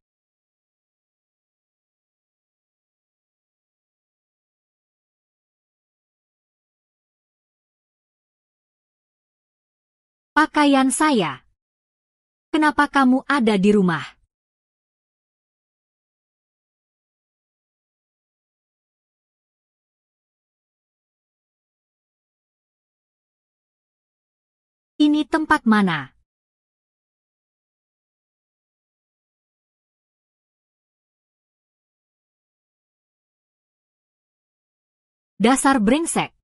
Pakaian saya. Kenapa kamu ada di rumah? Ini tempat mana? Dasar brengsek.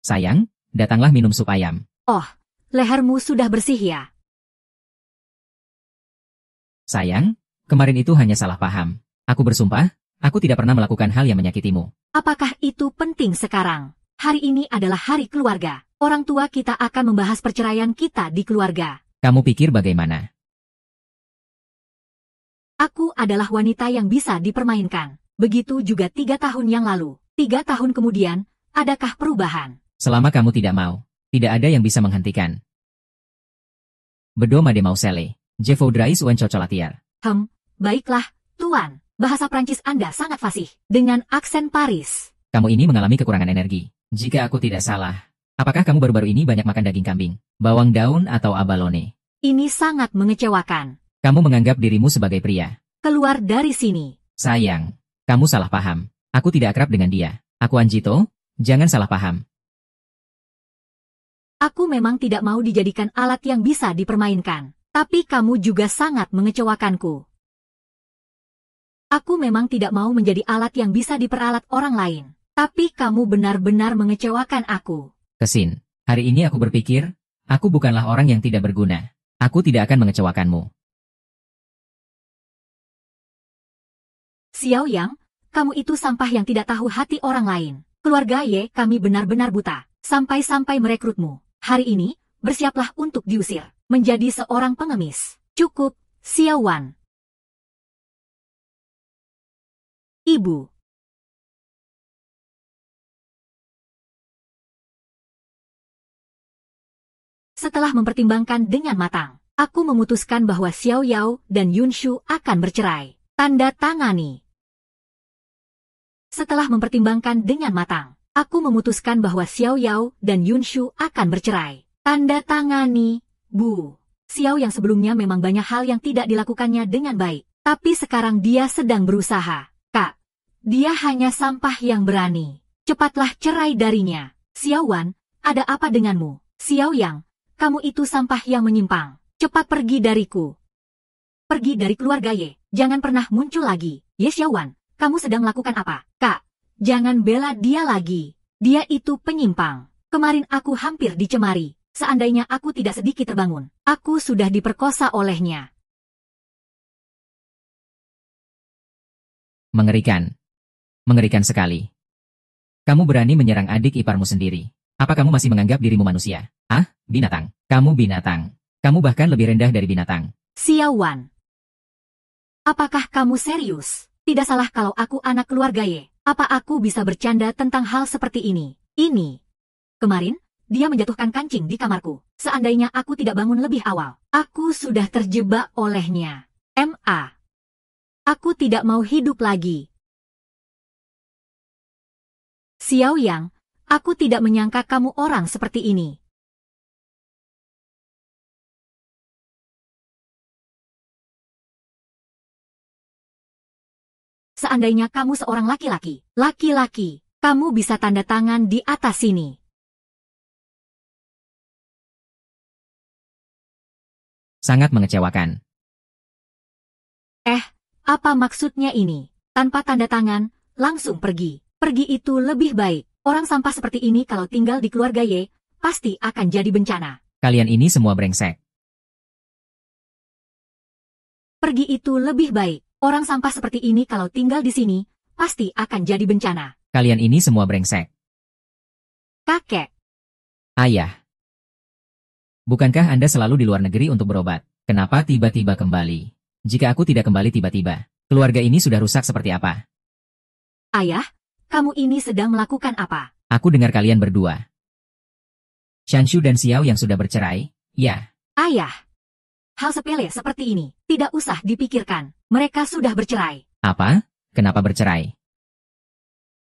Sayang, datanglah minum sup ayam. Oh, lehermu sudah bersih ya? Sayang, kemarin itu hanya salah paham. Aku bersumpah, aku tidak pernah melakukan hal yang menyakitimu. Apakah itu penting sekarang? Hari ini adalah hari keluarga. Orang tua kita akan membahas perceraian kita di keluarga. Kamu pikir bagaimana? Aku adalah wanita yang bisa dipermainkan. Begitu juga 3 tahun yang lalu. 3 tahun kemudian, adakah perubahan? Selama kamu tidak mau, tidak ada yang bisa menghentikan. Bedo made mau sele. Je voudrais un chocolatier. Baiklah, Tuan. Bahasa Prancis Anda sangat fasih. Dengan aksen Paris. Kamu ini mengalami kekurangan energi. Jika aku tidak salah, apakah kamu baru-baru ini banyak makan daging kambing, bawang daun atau abalone? Ini sangat mengecewakan. Kamu menganggap dirimu sebagai pria. Keluar dari sini. Sayang, kamu salah paham. Aku tidak akrab dengan dia. Aku Anjito, jangan salah paham. Aku memang tidak mau dijadikan alat yang bisa dipermainkan. Tapi kamu juga sangat mengecewakanku. Aku memang tidak mau menjadi alat yang bisa diperalat orang lain. Tapi kamu benar-benar mengecewakan aku. Kesin, hari ini aku berpikir, aku bukanlah orang yang tidak berguna. Aku tidak akan mengecewakanmu. Xiao Yang, kamu itu sampah yang tidak tahu hati orang lain. Keluarga Ye, kami benar-benar buta. Sampai-sampai merekrutmu. Hari ini, bersiaplah untuk diusir. Menjadi seorang pengemis. Cukup, Xiao Wan. Ibu. Setelah mempertimbangkan dengan matang, aku memutuskan bahwa Xiao Yao dan Yun Shu akan bercerai. Tanda tangani. Setelah mempertimbangkan dengan matang, aku memutuskan bahwa Xiao Yao dan Yun Shu akan bercerai. Tanda tangani, Bu. Xiao yang sebelumnya memang banyak hal yang tidak dilakukannya dengan baik. Tapi sekarang dia sedang berusaha. Kak, dia hanya sampah yang berani. Cepatlah cerai darinya. Xiao Wan, ada apa denganmu? Xiao Yang, kamu itu sampah yang menyimpang. Cepat pergi dariku. Pergi dari keluarga Ye. Jangan pernah muncul lagi. Ye Xiao Wan, kamu sedang melakukan apa? Kak, jangan bela dia lagi. Dia itu penyimpang. Kemarin aku hampir dicemari. Seandainya aku tidak sedikit terbangun, aku sudah diperkosa olehnya. Mengerikan. Mengerikan sekali. Kamu berani menyerang adik iparmu sendiri. Apa kamu masih menganggap dirimu manusia? Ah, binatang. Kamu binatang. Kamu bahkan lebih rendah dari binatang. Xiao Wan. Apakah kamu serius? Tidak salah kalau aku anak keluarga Ye. Apa aku bisa bercanda tentang hal seperti ini? Ini. Kemarin, dia menjatuhkan kancing di kamarku. Seandainya aku tidak bangun lebih awal, aku sudah terjebak olehnya. M.A. Aku tidak mau hidup lagi. Xiao Yang, aku tidak menyangka kamu orang seperti ini. Seandainya kamu seorang laki-laki, kamu bisa tanda tangan di atas sini. Sangat mengecewakan. Apa maksudnya ini? Tanpa tanda tangan, langsung pergi. Pergi itu lebih baik. Orang sampah seperti ini kalau tinggal di keluarga Ye, pasti akan jadi bencana. Kalian ini semua brengsek. Pergi itu lebih baik. Orang sampah seperti ini kalau tinggal di sini, pasti akan jadi bencana. Kalian ini semua brengsek. Kakek. Ayah. Bukankah Anda selalu di luar negeri untuk berobat? Kenapa tiba-tiba kembali? Jika aku tidak kembali tiba-tiba, keluarga ini sudah rusak seperti apa? Ayah, Kamu ini sedang melakukan apa? Aku dengar kalian berdua. Shanshu dan Xiao yang sudah bercerai, ya. Ayah. Hal sepele seperti ini tidak usah dipikirkan. Mereka sudah bercerai. Apa? Kenapa bercerai?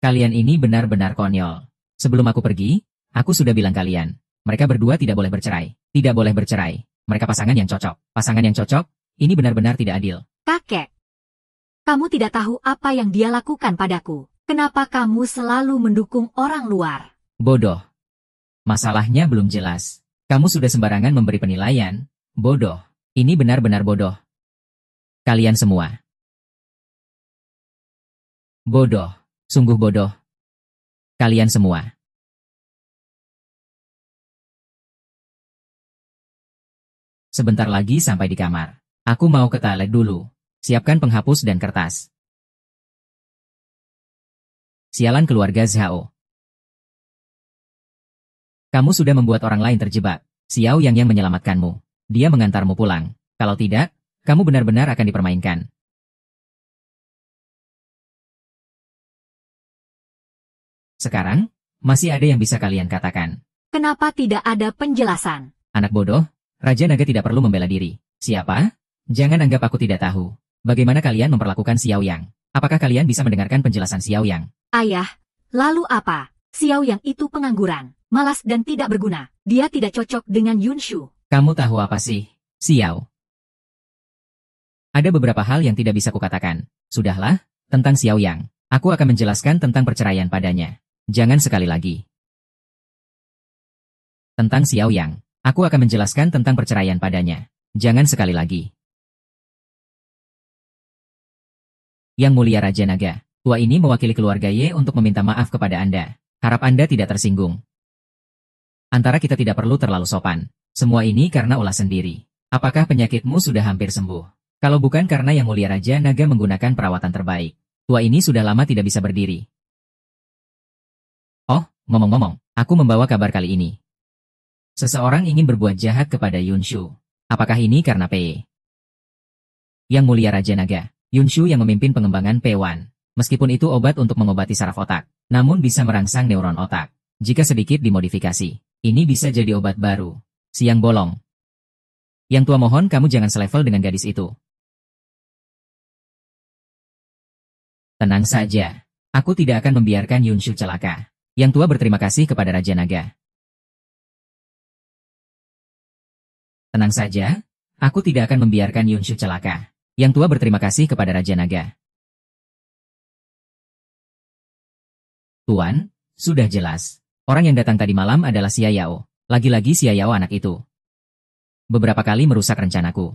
Kalian ini benar-benar konyol. Sebelum aku pergi, aku sudah bilang kalian. Mereka berdua tidak boleh bercerai. Tidak boleh bercerai. Mereka pasangan yang cocok. Pasangan yang cocok, ini benar-benar tidak adil. Kakek. Kamu tidak tahu apa yang dia lakukan padaku. Kenapa kamu selalu mendukung orang luar? Bodoh. Masalahnya belum jelas. Kamu sudah sembarangan memberi penilaian. Bodoh. Ini benar-benar bodoh. Kalian semua. Bodoh. Sungguh bodoh. Kalian semua. Sebentar lagi sampai di kamar. Aku mau ke toilet dulu. Siapkan penghapus dan kertas. Sialan keluarga Zhao. Kamu sudah membuat orang lain terjebak. Xiao yang menyelamatkanmu. Dia mengantarmu pulang. Kalau tidak, kamu benar-benar akan dipermainkan. Sekarang, masih ada yang bisa kalian katakan. Kenapa tidak ada penjelasan? Anak bodoh, Raja Naga tidak perlu membela diri. Siapa? Jangan anggap aku tidak tahu. Bagaimana kalian memperlakukan Xiao Yang? Apakah kalian bisa mendengarkan penjelasan Xiao Yang? Ayah, lalu apa? Xiao Yang itu pengangguran, malas dan tidak berguna. Dia tidak cocok dengan Yunshu. Kamu tahu apa sih, Xiao? Ada beberapa hal yang tidak bisa kukatakan. Sudahlah, tentang Xiao Yang. Aku akan menjelaskan tentang perceraian padanya. Jangan sekali lagi. Tentang Xiao Yang. Aku akan menjelaskan tentang perceraian padanya. Jangan sekali lagi. Yang Mulia Raja Naga, tua ini mewakili keluarga Ye untuk meminta maaf kepada Anda. Harap Anda tidak tersinggung. Antara kita tidak perlu terlalu sopan. Semua ini karena ulah sendiri. Apakah penyakitmu sudah hampir sembuh? Kalau bukan karena Yang Mulia Raja Naga menggunakan perawatan terbaik, tua ini sudah lama tidak bisa berdiri. Oh, ngomong-ngomong, aku membawa kabar kali ini. Seseorang ingin berbuat jahat kepada Yunshu. Apakah ini karena Pei? Yang Mulia Raja Naga, Yunshu yang memimpin pengembangan P1. Meskipun itu obat untuk mengobati saraf otak, namun bisa merangsang neuron otak. Jika sedikit dimodifikasi, ini bisa jadi obat baru. Siang bolong. Yang tua mohon kamu jangan selevel dengan gadis itu. Tenang saja. Aku tidak akan membiarkan Yunshu celaka. Yang tua berterima kasih kepada Raja Naga. Tenang saja. Aku tidak akan membiarkan Yunshu celaka. Yang tua berterima kasih kepada Raja Naga. Tuan, sudah jelas. Orang yang datang tadi malam adalah Xia Yao. Lagi-lagi Xia Yao anak itu. Beberapa kali merusak rencanaku.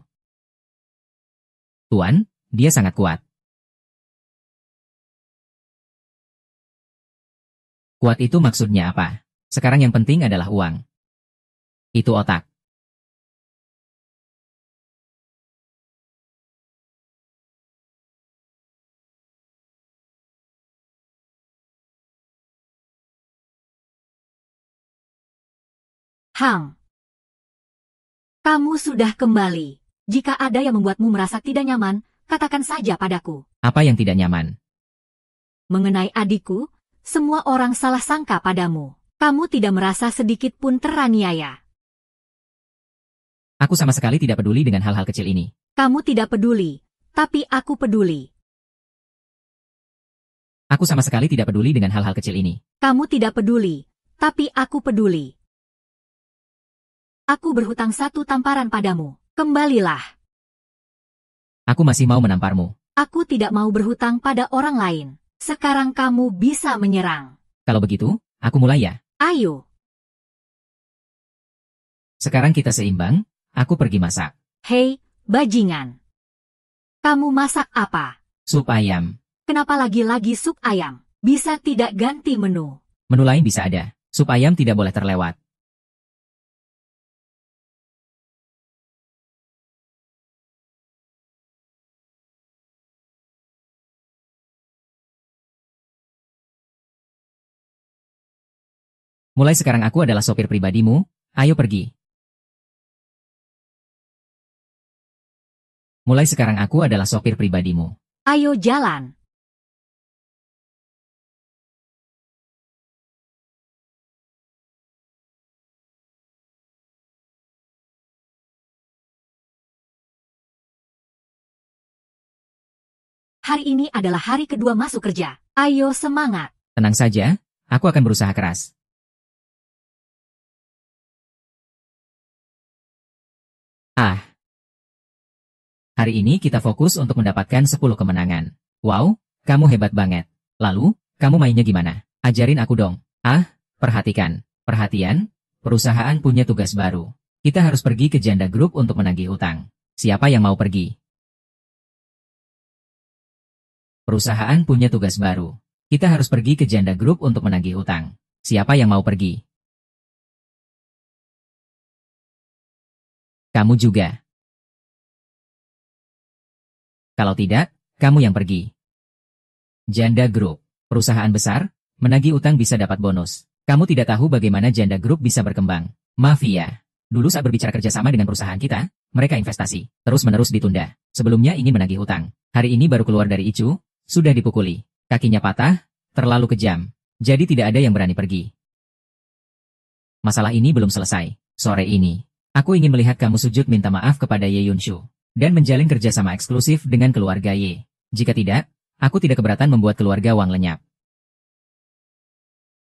Tuan, dia sangat kuat. Kuat itu maksudnya apa? Sekarang yang penting adalah uang. Itu otak. Hang. Kamu sudah kembali. Jika ada yang membuatmu merasa tidak nyaman, katakan saja padaku. Apa yang tidak nyaman? Mengenai adikku, semua orang salah sangka padamu. Kamu tidak merasa sedikit pun teraniaya. Aku sama sekali tidak peduli dengan hal-hal kecil ini. Kamu tidak peduli, tapi aku peduli. Aku sama sekali tidak peduli dengan hal-hal kecil ini. Kamu tidak peduli, tapi aku peduli. Aku berhutang 1 tamparan padamu. Kembalilah. Aku masih mau menamparmu. Aku tidak mau berhutang pada orang lain. Sekarang kamu bisa menyerang. Kalau begitu, aku mulai ya. Ayo. Sekarang kita seimbang, aku pergi masak. Hei, bajingan. Kamu masak apa? Sup ayam. Kenapa lagi-lagi sup ayam? Bisa tidak ganti menu? Menu lain bisa ada. Sup ayam tidak boleh terlewat. Mulai sekarang aku adalah sopir pribadimu, ayo pergi. Mulai sekarang aku adalah sopir pribadimu. Ayo jalan. Hari ini adalah hari kedua masuk kerja. Ayo semangat. Tenang saja, aku akan berusaha keras. Hari ini kita fokus untuk mendapatkan 10 kemenangan. Wow, kamu hebat banget. Lalu, kamu mainnya gimana? Ajarin aku dong. Perhatikan. Perhatian, perusahaan punya tugas baru. Kita harus pergi ke Janda Group untuk menagih utang. Siapa yang mau pergi? Perusahaan punya tugas baru. Kita harus pergi ke Janda Group untuk menagih utang. Siapa yang mau pergi? Kamu juga. Kalau tidak, kamu yang pergi. Janda Group, perusahaan besar, menagih utang bisa dapat bonus. Kamu tidak tahu bagaimana Janda Group bisa berkembang. Mafia. Dulu saat berbicara kerjasama dengan perusahaan kita, mereka investasi, terus-menerus ditunda. Sebelumnya ingin menagih utang. Hari ini baru keluar dari Icu, sudah dipukuli. Kakinya patah, terlalu kejam. Jadi tidak ada yang berani pergi. Masalah ini belum selesai. Sore ini, aku ingin melihat kamu sujud minta maaf kepada Ye Yunshu. Dan menjalin kerjasama eksklusif dengan keluarga Ye. Jika tidak, aku tidak keberatan membuat keluarga Wang lenyap.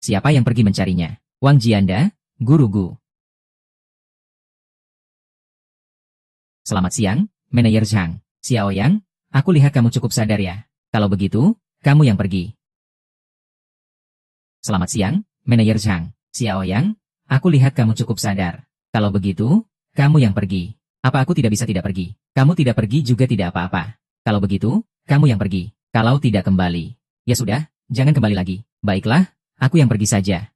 Siapa yang pergi mencarinya? Wang Jianda, Guru Gu. Selamat siang, Manajer Zhang. Xiao Yang, aku lihat kamu cukup sadar ya. Kalau begitu, kamu yang pergi. Selamat siang, Manajer Zhang. Xiao Yang, aku lihat kamu cukup sadar. Kalau begitu, kamu yang pergi. Apa aku tidak bisa tidak pergi? Kamu tidak pergi juga tidak apa-apa. Kalau begitu, kamu yang pergi. Kalau tidak kembali. Ya sudah, jangan kembali lagi. Baiklah, aku yang pergi saja.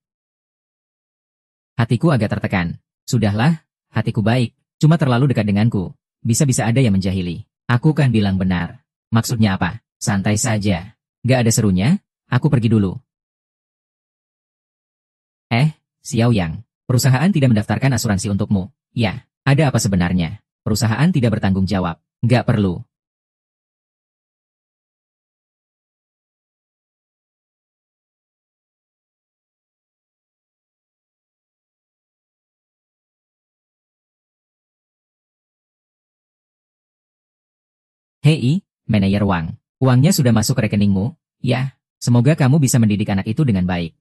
Hatiku agak tertekan. Sudahlah, hatiku baik. Cuma terlalu dekat denganku. Bisa-bisa ada yang menjahili. Aku kan bilang benar. Maksudnya apa? Santai saja. Gak ada serunya, aku pergi dulu. Xiao Yang. Perusahaan tidak mendaftarkan asuransi untukmu. Ya. Ada apa sebenarnya? Perusahaan tidak bertanggung jawab. Nggak perlu. Hei, Manajer Wang. Uangnya sudah masuk ke rekeningmu? Ya, semoga kamu bisa mendidik anak itu dengan baik.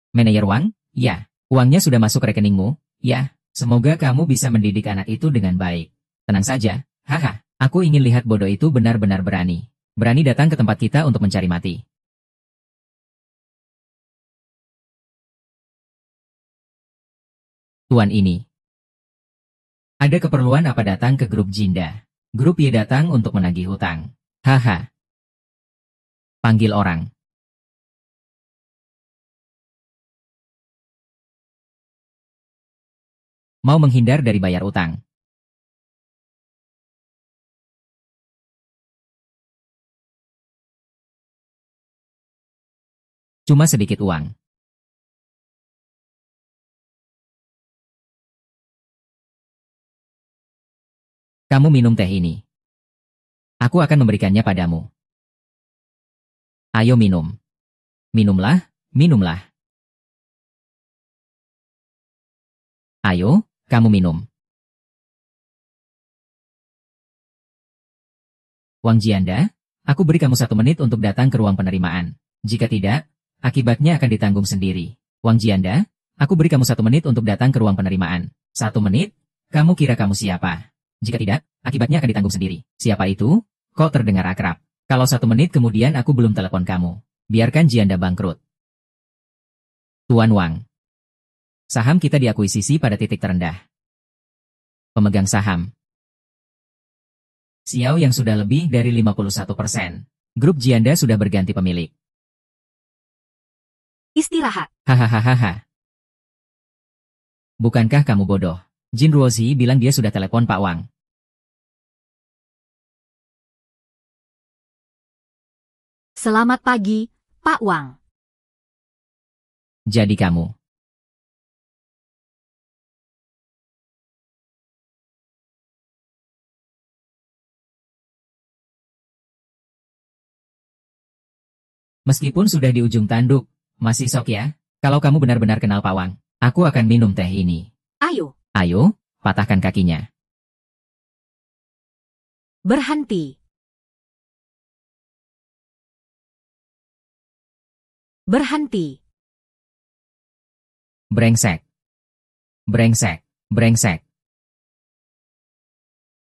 Manajer Wang, ya. Uangnya sudah masuk ke rekeningmu? Ya, semoga kamu bisa mendidik anak itu dengan baik. Tenang saja, haha. Aku ingin lihat bodoh itu benar-benar berani. Berani datang ke tempat kita untuk mencari mati. Tuan ini. Ada keperluan apa datang ke grup Jinda? Grup Y datang untuk menagih hutang. Haha. Panggil orang. Mau menghindar dari bayar utang. Cuma sedikit uang. Kamu minum teh ini. Aku akan memberikannya padamu. Ayo minum. Minumlah, minumlah. Ayo, kamu minum. Wang Jianda, aku beri kamu 1 menit untuk datang ke ruang penerimaan. Jika tidak, akibatnya akan ditanggung sendiri. Wang Jianda, aku beri kamu 1 menit untuk datang ke ruang penerimaan. 1 menit? Kamu kira kamu siapa? Jika tidak, akibatnya akan ditanggung sendiri. Siapa itu? Kok terdengar akrab? Kalau 1 menit kemudian aku belum telepon kamu. Biarkan Jianda bangkrut. Tuan Wang. Saham kita diakuisisi pada titik terendah. Pemegang saham. Xiao yang sudah lebih dari 51%. Grup Jianda sudah berganti pemilik. Istirahat. Hahaha. Bukankah kamu bodoh? Jin Ruozi bilang dia sudah telepon Pak Wang. Selamat pagi, Pak Wang. Jadi kamu. Meskipun sudah di ujung tanduk, masih sok ya? Kalau kamu benar-benar kenal Pak Wang, aku akan minum teh ini. Ayo. Ayo, patahkan kakinya. Berhenti. Berhenti. Brengsek. Brengsek. Brengsek.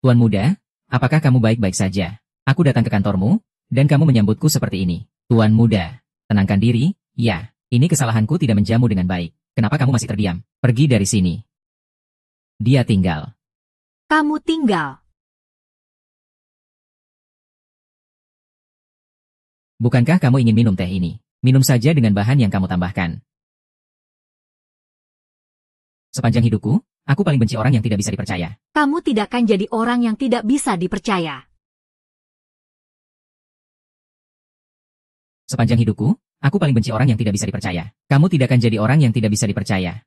Tuan muda, apakah kamu baik-baik saja? Aku datang ke kantormu, dan kamu menyambutku seperti ini. Tuan muda, tenangkan diri, ya, ini kesalahanku tidak menjamu dengan baik. Kenapa kamu masih terdiam? Pergi dari sini. Dia tinggal. Kamu tinggal. Bukankah kamu ingin minum teh ini? Minum saja dengan bahan yang kamu tambahkan. Sepanjang hidupku, aku paling benci orang yang tidak bisa dipercaya. Kamu tidak akan jadi orang yang tidak bisa dipercaya. Sepanjang hidupku, aku paling benci orang yang tidak bisa dipercaya. Kamu tidak akan jadi orang yang tidak bisa dipercaya.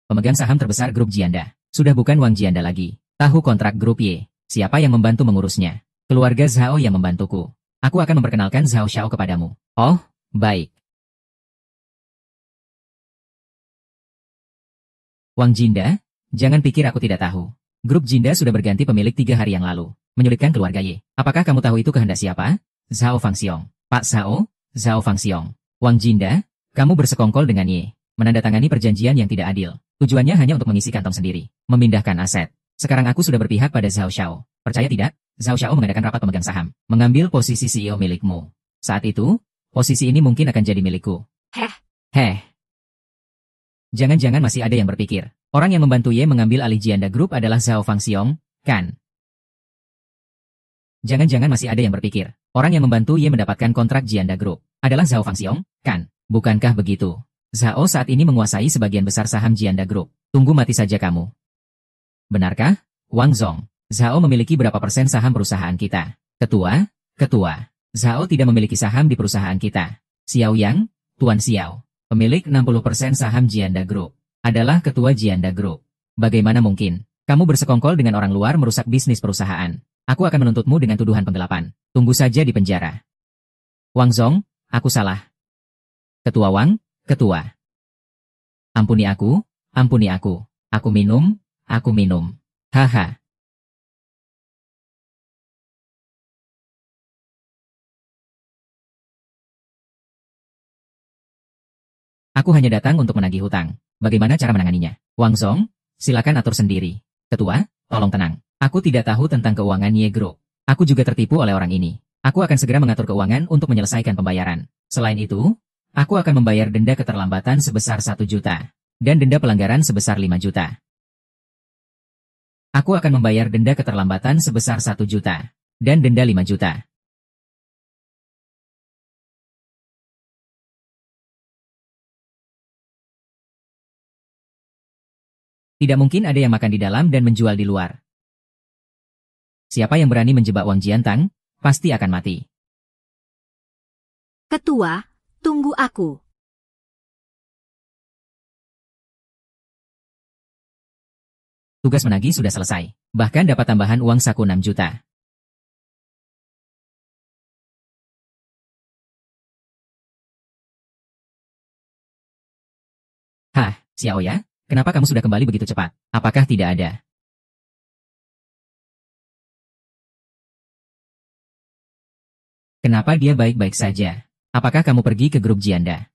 Pemegang saham terbesar grup Jianda. Sudah bukan Wang Jianda lagi. Tahu kontrak grup Y. Siapa yang membantu mengurusnya? Keluarga Zhao yang membantuku. Aku akan memperkenalkan Zhao Xiao kepadamu. Oh, baik. Wang Jinda, jangan pikir aku tidak tahu. Grup Jinda sudah berganti pemilik 3 hari yang lalu. Menyulitkan keluarga Y. Apakah kamu tahu itu kehendak siapa? Zhao Fangxiong. Pak Zhao, Zhao Fangxiong. Wang Jinda, kamu bersekongkol dengan Y. Menandatangani perjanjian yang tidak adil. Tujuannya hanya untuk mengisi kantong sendiri. Memindahkan aset. Sekarang aku sudah berpihak pada Zhao Xiao. Percaya tidak? Zhao Xiao mengadakan rapat pemegang saham. Mengambil posisi CEO milikmu. Saat itu, posisi ini mungkin akan jadi milikku. Heh. Jangan-jangan masih ada yang berpikir. Orang yang membantu Ye mengambil alih Jianda Group adalah Zhao Fangxiong, kan? Jangan-jangan masih ada yang berpikir. Orang yang membantu Ye mendapatkan kontrak Jianda Group adalah Zhao Fangxiong, kan? Bukankah begitu? Zhao saat ini menguasai sebagian besar saham Jianda Group. Tunggu mati saja kamu. Benarkah? Wang Zong, Zhao memiliki berapa persen saham perusahaan kita? Ketua, Zhao tidak memiliki saham di perusahaan kita. Xiao Yang, Tuan Xiao, pemilik 60% saham Jianda Group, adalah ketua Jianda Group. Bagaimana mungkin? Kamu bersekongkol dengan orang luar merusak bisnis perusahaan. Aku akan menuntutmu dengan tuduhan penggelapan. Tunggu saja di penjara. Wang Zong, aku salah. Ketua Wang, ketua. Ampuni aku, ampuni aku. Aku minum, aku minum. Haha. Aku hanya datang untuk menagih hutang. Bagaimana cara menanganinya? Wang Zong, silakan atur sendiri. Ketua, tolong tenang. Aku tidak tahu tentang keuangan Ye Group. Aku juga tertipu oleh orang ini. Aku akan segera mengatur keuangan untuk menyelesaikan pembayaran. Selain itu, aku akan membayar denda keterlambatan sebesar 1 juta. Dan denda pelanggaran sebesar 5 juta. Aku akan membayar denda keterlambatan sebesar 1 juta. Dan denda 5 juta. Tidak mungkin ada yang makan di dalam dan menjual di luar. Siapa yang berani menjebak Wang Jiantang, pasti akan mati. Ketua, tunggu aku. Tugas menagih sudah selesai. Bahkan dapat tambahan uang saku 6 juta. Hah, Xiao ya? Kenapa kamu sudah kembali begitu cepat? Apakah tidak ada? Kenapa dia baik-baik saja? Apakah kamu pergi ke grup Jianda?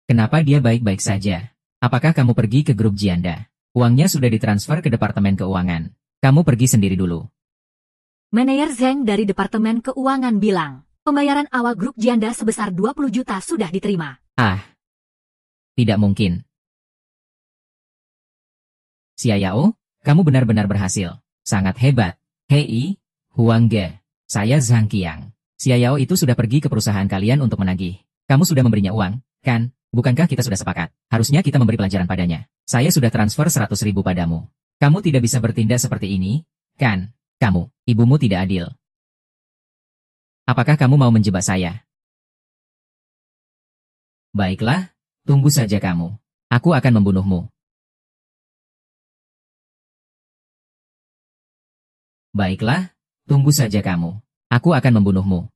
Kenapa dia baik-baik saja? Apakah kamu pergi ke grup Jianda? Uangnya sudah ditransfer ke Departemen Keuangan. Kamu pergi sendiri dulu. Manajer Zheng dari Departemen Keuangan bilang, pembayaran awal grup Jianda sebesar 20 juta sudah diterima. Ah, tidak mungkin. Xiao, kamu benar-benar berhasil. Sangat hebat. Hei, Huang Ge. Saya Zhang Qiang. Xiao itu sudah pergi ke perusahaan kalian untuk menagih. Kamu sudah memberinya uang, kan? Bukankah kita sudah sepakat? Harusnya kita memberi pelajaran padanya. Saya sudah transfer 100.000 padamu. Kamu tidak bisa bertindak seperti ini, kan? Kamu, ibumu tidak adil. Apakah kamu mau menjebak saya? Baiklah, tunggu saja kamu. Aku akan membunuhmu. Baiklah, tunggu saja kamu. Aku akan membunuhmu.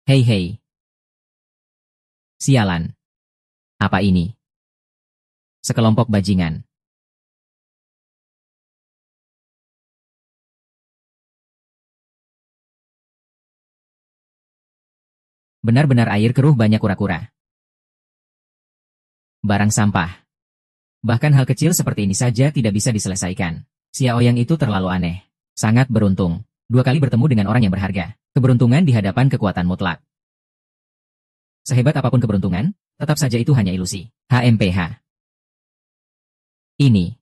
Hei hei. Sialan. Apa ini? Sekelompok bajingan. Benar-benar air keruh banyak kura-kura. Barang sampah. Bahkan hal kecil seperti ini saja tidak bisa diselesaikan. Xiaoyang itu terlalu aneh. Sangat beruntung. 2 kali bertemu dengan orang yang berharga. Keberuntungan di hadapan kekuatan mutlak. Sehebat apapun keberuntungan, tetap saja itu hanya ilusi. HMPH. Ini.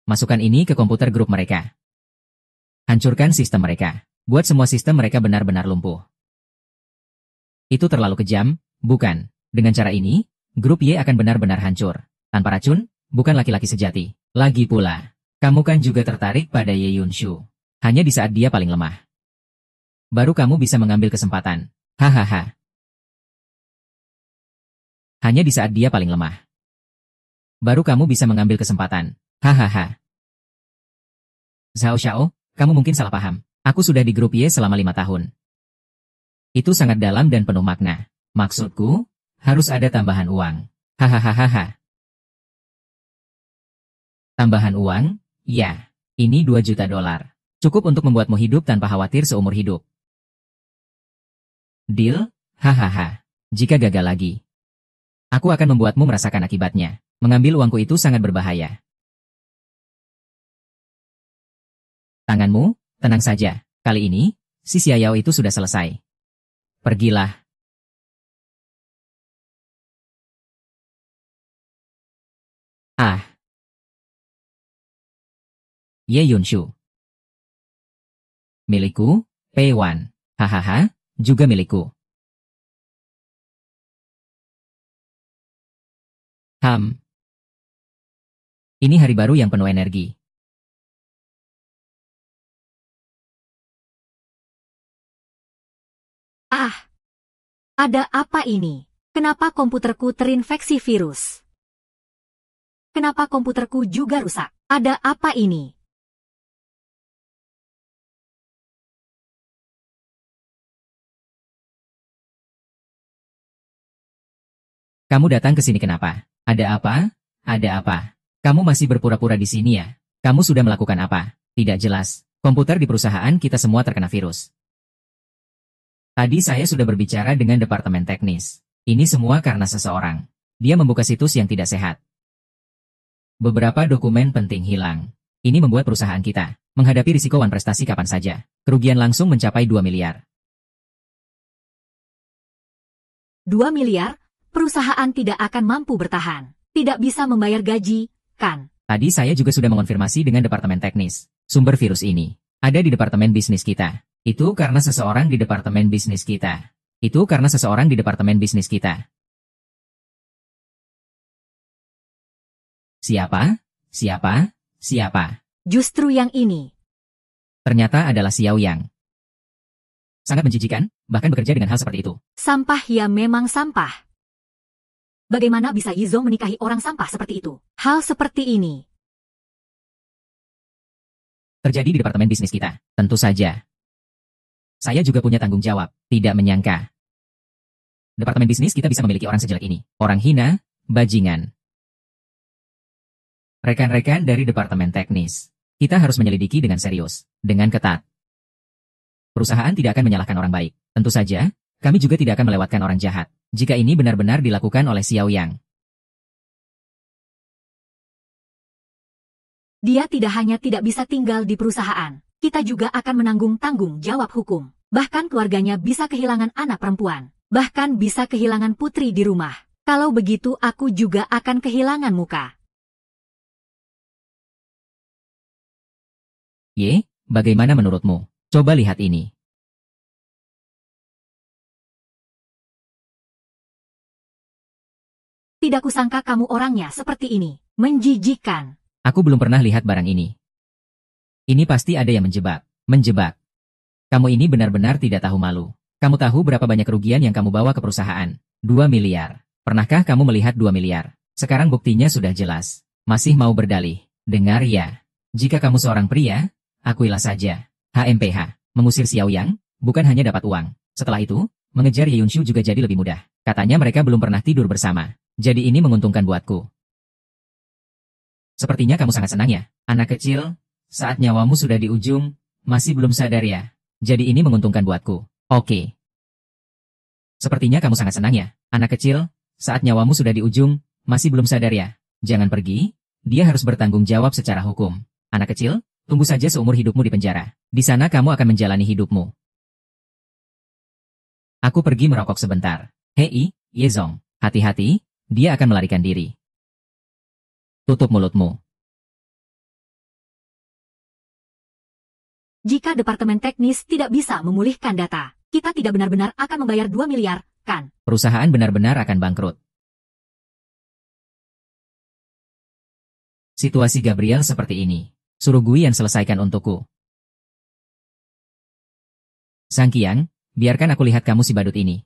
Masukkan ini ke komputer grup mereka. Hancurkan sistem mereka. Buat semua sistem mereka benar-benar lumpuh. Itu terlalu kejam, bukan? Dengan cara ini, grup Y akan benar-benar hancur. Tanpa racun, bukan laki-laki sejati. Lagi pula, kamu kan juga tertarik pada Ye Yunshu. Hanya di saat dia paling lemah. Baru kamu bisa mengambil kesempatan. Hahaha. Hanya di saat dia paling lemah. Baru kamu bisa mengambil kesempatan. Hahaha. Zhao Xiao, kamu mungkin salah paham. Aku sudah di grup Y selama 5 tahun. Itu sangat dalam dan penuh makna. Maksudku, harus ada tambahan uang. Hahaha. Tambahan uang? Ya, ini 2 juta dolar. Cukup untuk membuatmu hidup tanpa khawatir seumur hidup. Deal? Hahaha. Jika gagal lagi, aku akan membuatmu merasakan akibatnya. Mengambil uangku itu sangat berbahaya. Tanganmu, tenang saja. Kali ini, si Xiaoyao itu sudah selesai. Pergilah. Ah. Ye Yunshu. Milikku, P1. Hahaha, juga milikku. Ini hari baru yang penuh energi. Ah, ada apa ini? Kenapa komputerku terinfeksi virus? Kenapa komputerku juga rusak? Ada apa ini? Kamu datang ke sini kenapa? Ada apa? Ada apa? Kamu masih berpura-pura di sini ya? Kamu sudah melakukan apa? Tidak jelas. Komputer di perusahaan kita semua terkena virus. Tadi saya sudah berbicara dengan departemen teknis. Ini semua karena seseorang. Dia membuka situs yang tidak sehat. Beberapa dokumen penting hilang. Ini membuat perusahaan kita menghadapi risiko wan prestasi kapan saja. Kerugian langsung mencapai 2 miliar. 2 miliar? Perusahaan tidak akan mampu bertahan. Tidak bisa membayar gaji, kan? Tadi saya juga sudah mengonfirmasi dengan departemen teknis. Sumber virus ini ada di departemen bisnis kita. Itu karena seseorang di departemen bisnis kita. Itu karena seseorang di departemen bisnis kita. Siapa? Siapa? Siapa? Justru yang ini. Ternyata adalah Xiaoyang. Sangat menjijikan, bahkan bekerja dengan hal seperti itu. Sampah ya memang sampah. Bagaimana bisa Yizong menikahi orang sampah seperti itu? Hal seperti ini Terjadi di departemen bisnis kita. Tentu saja. Saya juga punya tanggung jawab. Tidak menyangka. Departemen bisnis kita bisa memiliki orang sejelek ini. Orang hina, bajingan. Rekan-rekan dari departemen teknis. Kita harus menyelidiki dengan serius. Dengan ketat. Perusahaan tidak akan menyalahkan orang baik. Tentu saja, kami juga tidak akan melewatkan orang jahat. Jika ini benar-benar dilakukan oleh Xiaoyang. Dia tidak hanya tidak bisa tinggal di perusahaan. Kita juga akan menanggung tanggung jawab hukum. Bahkan keluarganya bisa kehilangan anak perempuan. Bahkan bisa kehilangan putri di rumah. Kalau begitu aku juga akan kehilangan muka. Ye, bagaimana menurutmu? Coba lihat ini. Tidak kusangka kamu orangnya seperti ini. Menjijikan. Aku belum pernah lihat barang ini. Ini pasti ada yang menjebak. Menjebak. Kamu ini benar-benar tidak tahu malu. Kamu tahu berapa banyak kerugian yang kamu bawa ke perusahaan? 2 miliar. Pernahkah kamu melihat 2 miliar? Sekarang buktinya sudah jelas. Masih mau berdalih? Dengar ya. Jika kamu seorang pria, akuilah saja. HMPH. Mengusir Xiaoyang, bukan hanya dapat uang. Setelah itu, mengejar Ye Yunshu juga jadi lebih mudah. Katanya mereka belum pernah tidur bersama. Jadi ini menguntungkan buatku. Sepertinya kamu sangat senang ya, anak kecil. Saat nyawamu sudah di ujung, masih belum sadar ya. Jadi ini menguntungkan buatku. Oke. Sepertinya kamu sangat senang ya, anak kecil. Saat nyawamu sudah di ujung, masih belum sadar ya. Jangan pergi, dia harus bertanggung jawab secara hukum. Anak kecil, tunggu saja seumur hidupmu di penjara. Di sana kamu akan menjalani hidupmu. Aku pergi merokok sebentar. Hei, Yezong, hati-hati, dia akan melarikan diri. Tutup mulutmu. Jika Departemen Teknis tidak bisa memulihkan data, kita tidak benar-benar akan membayar 2 miliar, kan? Perusahaan benar-benar akan bangkrut. Situasi Gabriel seperti ini. Suruh Guian selesaikan untukku. Sang Qiang, biarkan aku lihat kamu si badut ini.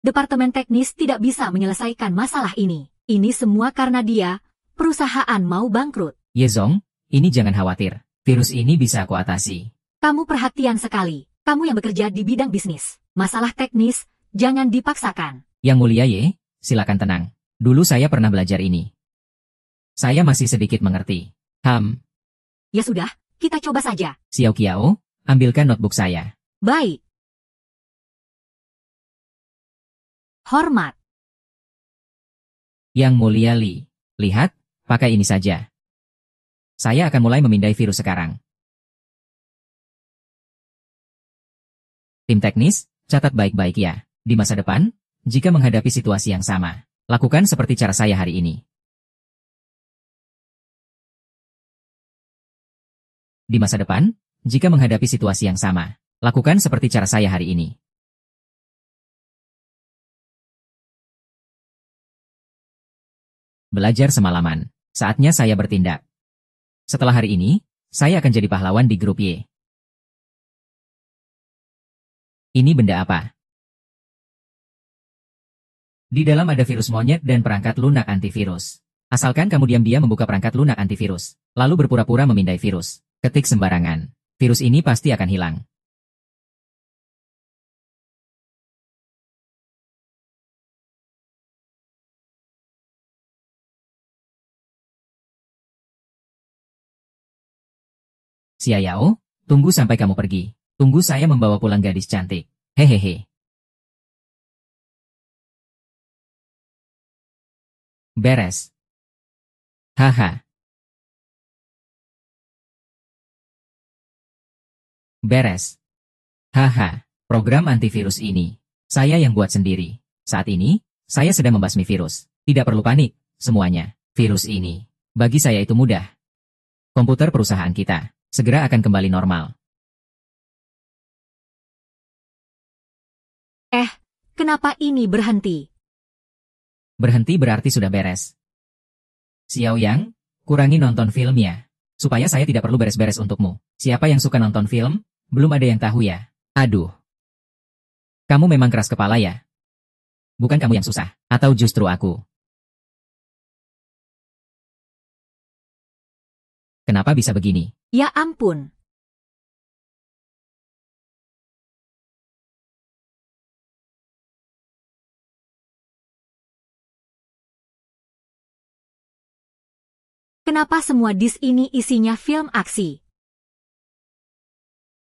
Departemen Teknis tidak bisa menyelesaikan masalah ini. Ini semua karena dia, perusahaan mau bangkrut. Yezong, ini jangan khawatir. Virus ini bisa aku atasi. Kamu perhatian sekali. Kamu yang bekerja di bidang bisnis. Masalah teknis, jangan dipaksakan. Yang mulia Ye, silakan tenang. Dulu saya pernah belajar ini. Saya masih sedikit mengerti. Ya sudah, kita coba saja. Xiao Qiao, ambilkan notebook saya. Baik. Hormat. Yang mulia Li, lihat, pakai ini saja. Saya akan mulai memindai virus sekarang. Tim teknis, catat baik-baik ya. Di masa depan, jika menghadapi situasi yang sama, lakukan seperti cara saya hari ini. Di masa depan, jika menghadapi situasi yang sama, lakukan seperti cara saya hari ini. Belajar semalaman. Saatnya saya bertindak. Setelah hari ini, saya akan jadi pahlawan di grup Y. Ini benda apa? Di dalam ada virus monyet dan perangkat lunak antivirus. Asalkan kamu diam-diam membuka perangkat lunak antivirus, lalu berpura-pura memindai virus. Ketik sembarangan. Virus ini pasti akan hilang. Xia Yao, tunggu sampai kamu pergi. Tunggu saya membawa pulang gadis cantik. Hehehe. Beres. Haha. Beres. Haha. Program antivirus ini, saya yang buat sendiri. Saat ini, saya sedang membasmi virus. Tidak perlu panik, semuanya. Virus ini, bagi saya itu mudah. Komputer perusahaan kita segera akan kembali normal. Kenapa ini berhenti? Berhenti berarti sudah beres. Xiao Yang, kurangi nonton filmnya. Supaya saya tidak perlu beres-beres untukmu. Siapa yang suka nonton film? Belum ada yang tahu ya. Aduh. Kamu memang keras kepala ya? Bukan kamu yang susah, atau justru aku? Kenapa bisa begini? Ya ampun. Kenapa semua disk ini isinya film aksi?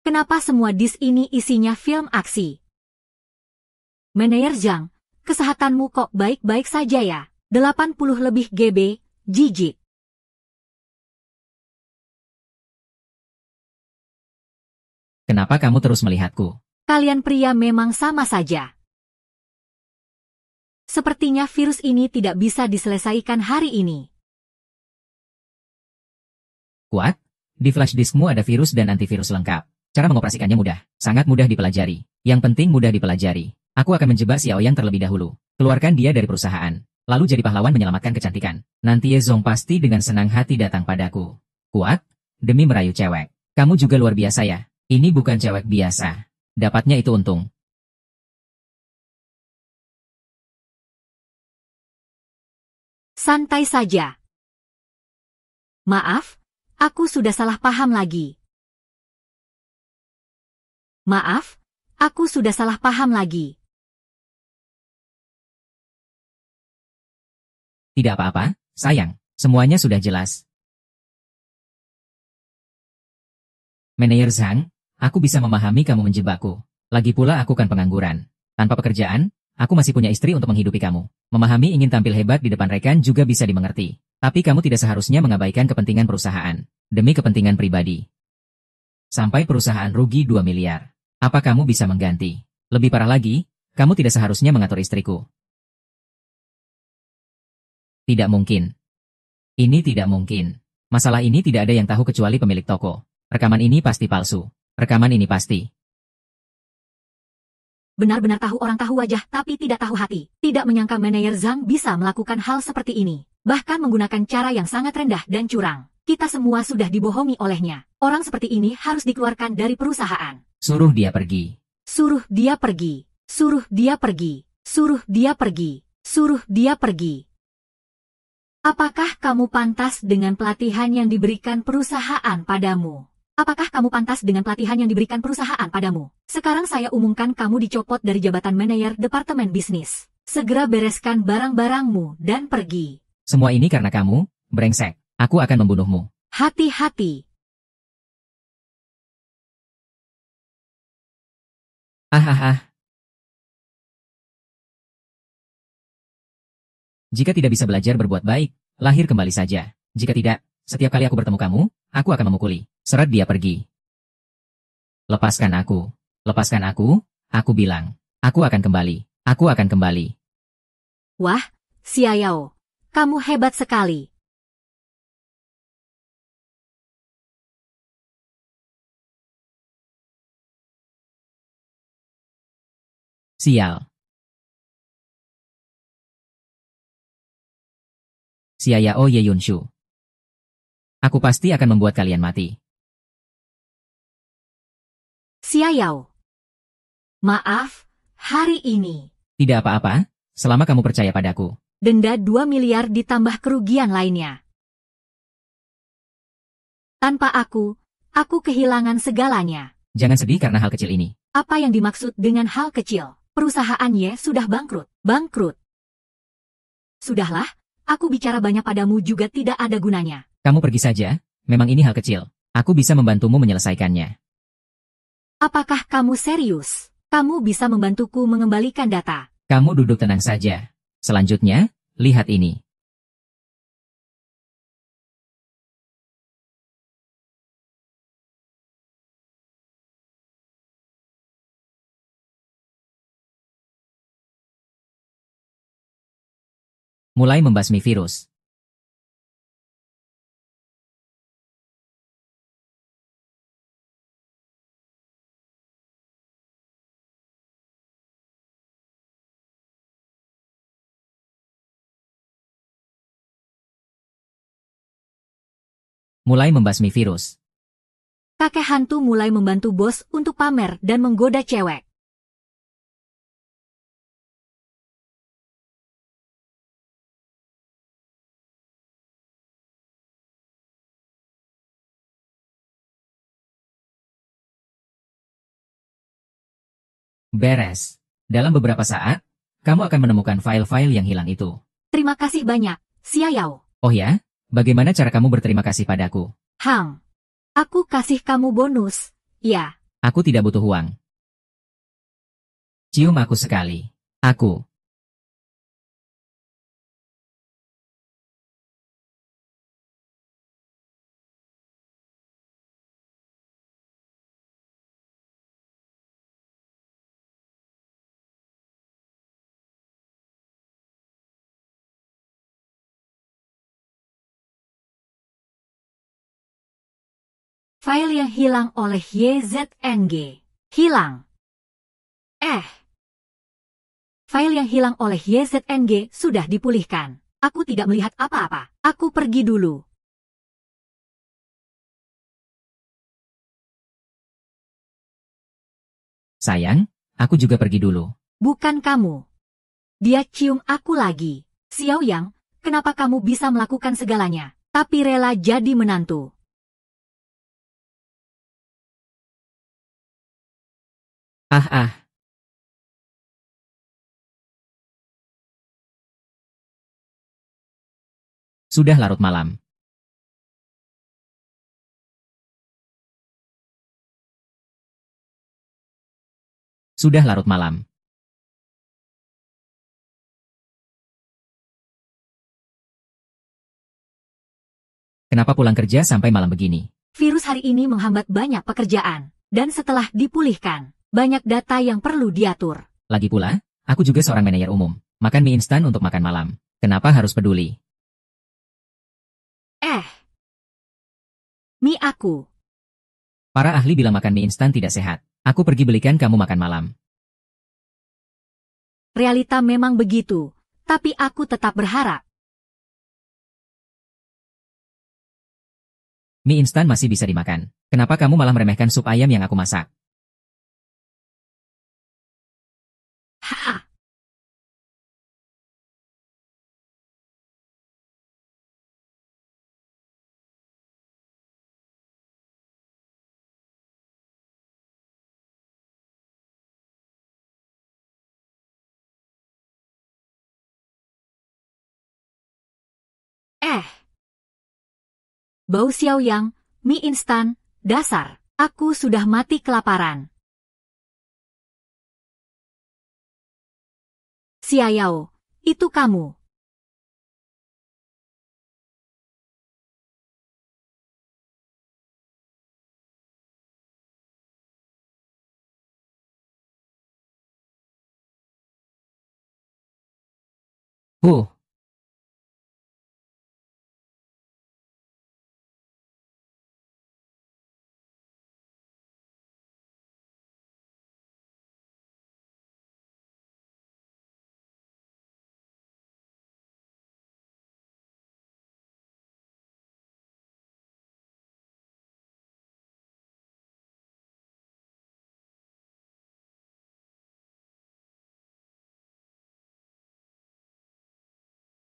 Kenapa semua disk ini isinya film aksi? Manajer Zhang, kesehatanmu kok baik-baik saja ya? 80 lebih GB, jijik. Kenapa kamu terus melihatku? Kalian pria memang sama saja. Sepertinya virus ini tidak bisa diselesaikan hari ini. Kuat, di flash diskmu ada virus dan antivirus lengkap. Cara mengoperasikannya mudah, sangat mudah dipelajari. Yang penting mudah dipelajari. Aku akan menjebak Xiao Yang terlebih dahulu. Keluarkan dia dari perusahaan. Lalu jadi pahlawan menyelamatkan kecantikan. Nanti Ye Zong pasti dengan senang hati datang padaku. Kuat, demi merayu cewek. Kamu juga luar biasa ya. Ini bukan cewek biasa. Dapatnya itu untung. Santai saja. Maaf, aku sudah salah paham lagi. Maaf, aku sudah salah paham lagi. Tidak apa-apa, sayang. Semuanya sudah jelas. Manajer Zhang, aku bisa memahami kamu menjebakku. Lagi pula aku kan pengangguran. Tanpa pekerjaan, aku masih punya istri untuk menghidupi kamu. Memahami ingin tampil hebat di depan rekan juga bisa dimengerti. Tapi kamu tidak seharusnya mengabaikan kepentingan perusahaan. Demi kepentingan pribadi. Sampai perusahaan rugi 2 miliar. Apa kamu bisa mengganti? Lebih parah lagi, kamu tidak seharusnya mengatur istriku. Tidak mungkin. Ini tidak mungkin. Masalah ini tidak ada yang tahu kecuali pemilik toko. Rekaman ini pasti palsu. Rekaman ini pasti. Benar-benar tahu orang tahu wajah tapi tidak tahu hati. Tidak menyangka manajer Zhang bisa melakukan hal seperti ini. Bahkan menggunakan cara yang sangat rendah dan curang. Kita semua sudah dibohongi olehnya. Orang seperti ini harus dikeluarkan dari perusahaan. Suruh dia pergi. Suruh dia pergi. Suruh dia pergi. Suruh dia pergi. Suruh dia pergi. Apakah kamu pantas dengan pelatihan yang diberikan perusahaan padamu? Apakah kamu pantas dengan pelatihan yang diberikan perusahaan padamu? Sekarang saya umumkan kamu dicopot dari jabatan manajer departemen bisnis. Segera bereskan barang-barangmu dan pergi. Semua ini karena kamu, brengsek. Aku akan membunuhmu. Hati-hati. Ah. Jika tidak bisa belajar berbuat baik, lahir kembali saja. Jika tidak, setiap kali aku bertemu kamu, aku akan memukuli. Seret dia pergi. Lepaskan aku. Lepaskan aku bilang. Aku akan kembali. Aku akan kembali. Wah, Xiaoyao, kamu hebat sekali. Sial. Xiaoyao Ye Yunshu. Aku pasti akan membuat kalian mati. Xiaoyao. Maaf, hari ini. Tidak apa-apa, selama kamu percaya padaku. Denda 2 miliar ditambah kerugian lainnya. Tanpa aku kehilangan segalanya. Jangan sedih karena hal kecil ini. Apa yang dimaksud dengan hal kecil? Perusahaannya sudah bangkrut. Bangkrut. Sudahlah, aku bicara banyak padamu juga tidak ada gunanya. Kamu pergi saja, memang ini hal kecil. Aku bisa membantumu menyelesaikannya. Apakah kamu serius? Kamu bisa membantuku mengembalikan data. Kamu duduk tenang saja. Selanjutnya, lihat ini. Mulai membasmi virus. Mulai membasmi virus. Kakek hantu mulai membantu bos untuk pamer dan menggoda cewek. Beres. Dalam beberapa saat, kamu akan menemukan file-file yang hilang itu. Terima kasih banyak, Xiaoyao. Oh ya? Bagaimana cara kamu berterima kasih padaku? Hang. Aku kasih kamu bonus. Ya. Aku tidak butuh uang. Cium aku sekali. Aku. File yang hilang oleh YZNG. Hilang. File yang hilang oleh YZNG sudah dipulihkan. Aku tidak melihat apa-apa. Aku pergi dulu. Sayang, aku juga pergi dulu. Bukan kamu. Dia cium aku lagi. Xiao Yang, kenapa kamu bisa melakukan segalanya, tapi rela jadi menantu? Ah ah, sudah larut malam. Sudah larut malam. Kenapa pulang kerja sampai malam begini? Virus hari ini menghambat banyak pekerjaan, dan setelah dipulihkan, banyak data yang perlu diatur. Lagi pula, aku juga seorang manajer umum. Makan mie instan untuk makan malam. Kenapa harus peduli? Mie aku. Para ahli bilang makan mie instan tidak sehat. Aku pergi belikan kamu makan malam. Realita memang begitu, tapi aku tetap berharap. Mie instan masih bisa dimakan. Kenapa kamu malah meremehkan sup ayam yang aku masak? Haha. Bau Xiao Yang, mie instan, dasar. Aku sudah mati kelaparan. Xiao, itu kamu. Huh,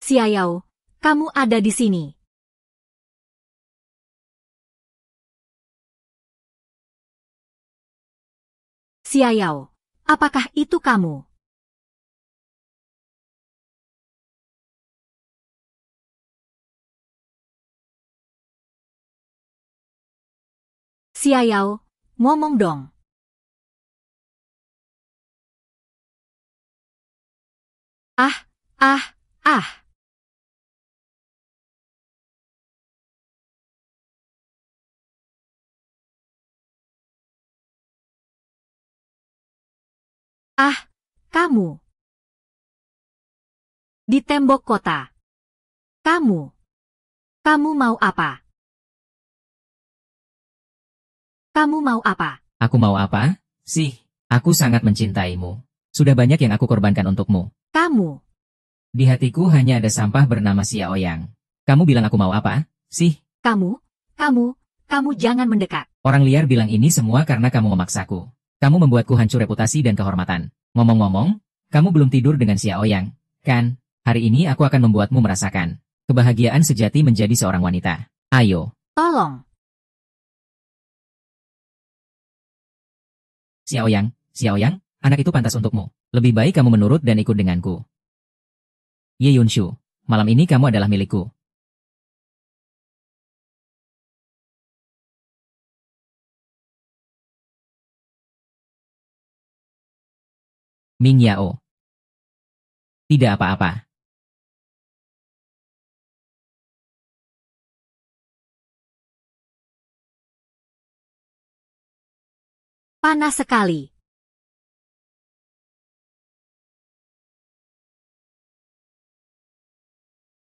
Xiao, kamu ada di sini. Xiao, apakah itu kamu? Xiao, ngomong dong. Ah, ah, ah. Ah, kamu. Di tembok kota. Kamu. Kamu mau apa? Kamu mau apa? aku mau apa? Sih, aku sangat mencintaimu. Sudah banyak yang aku korbankan untukmu. Kamu. Di hatiku hanya ada sampah bernama Xiao Yang. Kamu bilang aku mau apa? Sih, Kamu jangan mendekat. orang liar bilang ini semua karena kamu memaksaku. Kamu membuatku hancur reputasi dan kehormatan. Ngomong-ngomong, kamu belum tidur dengan Xiao Yang, kan? Hari ini aku akan membuatmu merasakan kebahagiaan sejati menjadi seorang wanita. Ayo, Tolong. Xiao Yang, anak itu pantas untukmu. Lebih baik kamu menurut dan ikut denganku. Ye Yunshu, malam ini kamu adalah milikku. Ming Yao. Tidak apa-apa. Panas sekali.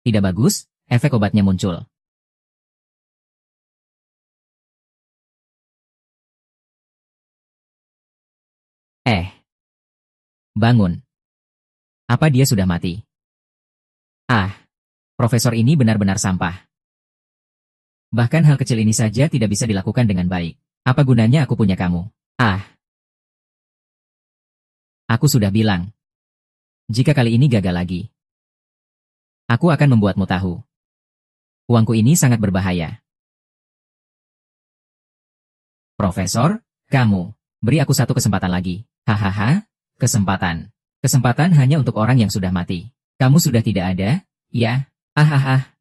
Tidak bagus, efek obatnya muncul. Bangun. Apa dia sudah mati? Ah, profesor ini benar-benar sampah. Bahkan hal kecil ini saja tidak bisa dilakukan dengan baik. Apa gunanya aku punya kamu? Ah, Aku sudah bilang. Jika kali ini gagal lagi, aku akan membuatmu tahu. Uangku ini sangat berbahaya. Profesor, kamu, beri aku satu kesempatan lagi. Hahaha, kesempatan. Kesempatan hanya untuk orang yang sudah mati. Kamu sudah tidak ada, ya? Hahaha.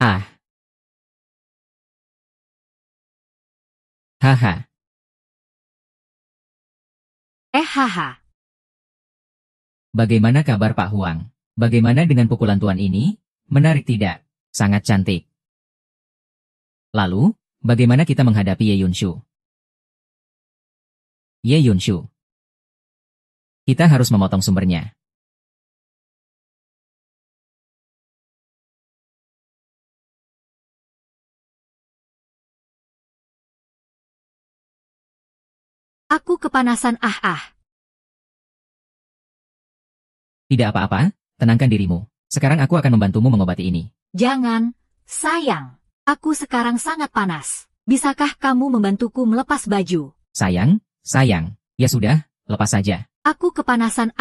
Ah. Haha. Haha. Bagaimana kabar Pak Huang? Bagaimana dengan pukulan Tuan ini? Menarik tidak? Sangat cantik. Lalu, bagaimana kita menghadapi Ye Yunshu? Ye Yunshu. Kita harus memotong sumbernya. Aku kepanasan Tidak apa-apa, tenangkan dirimu. Sekarang aku akan membantumu mengobati ini. Jangan, sayang. Aku sekarang sangat panas. Bisakah kamu membantuku melepas baju? Sayang, sayang. Ya sudah, lepas saja. Aku kepanasan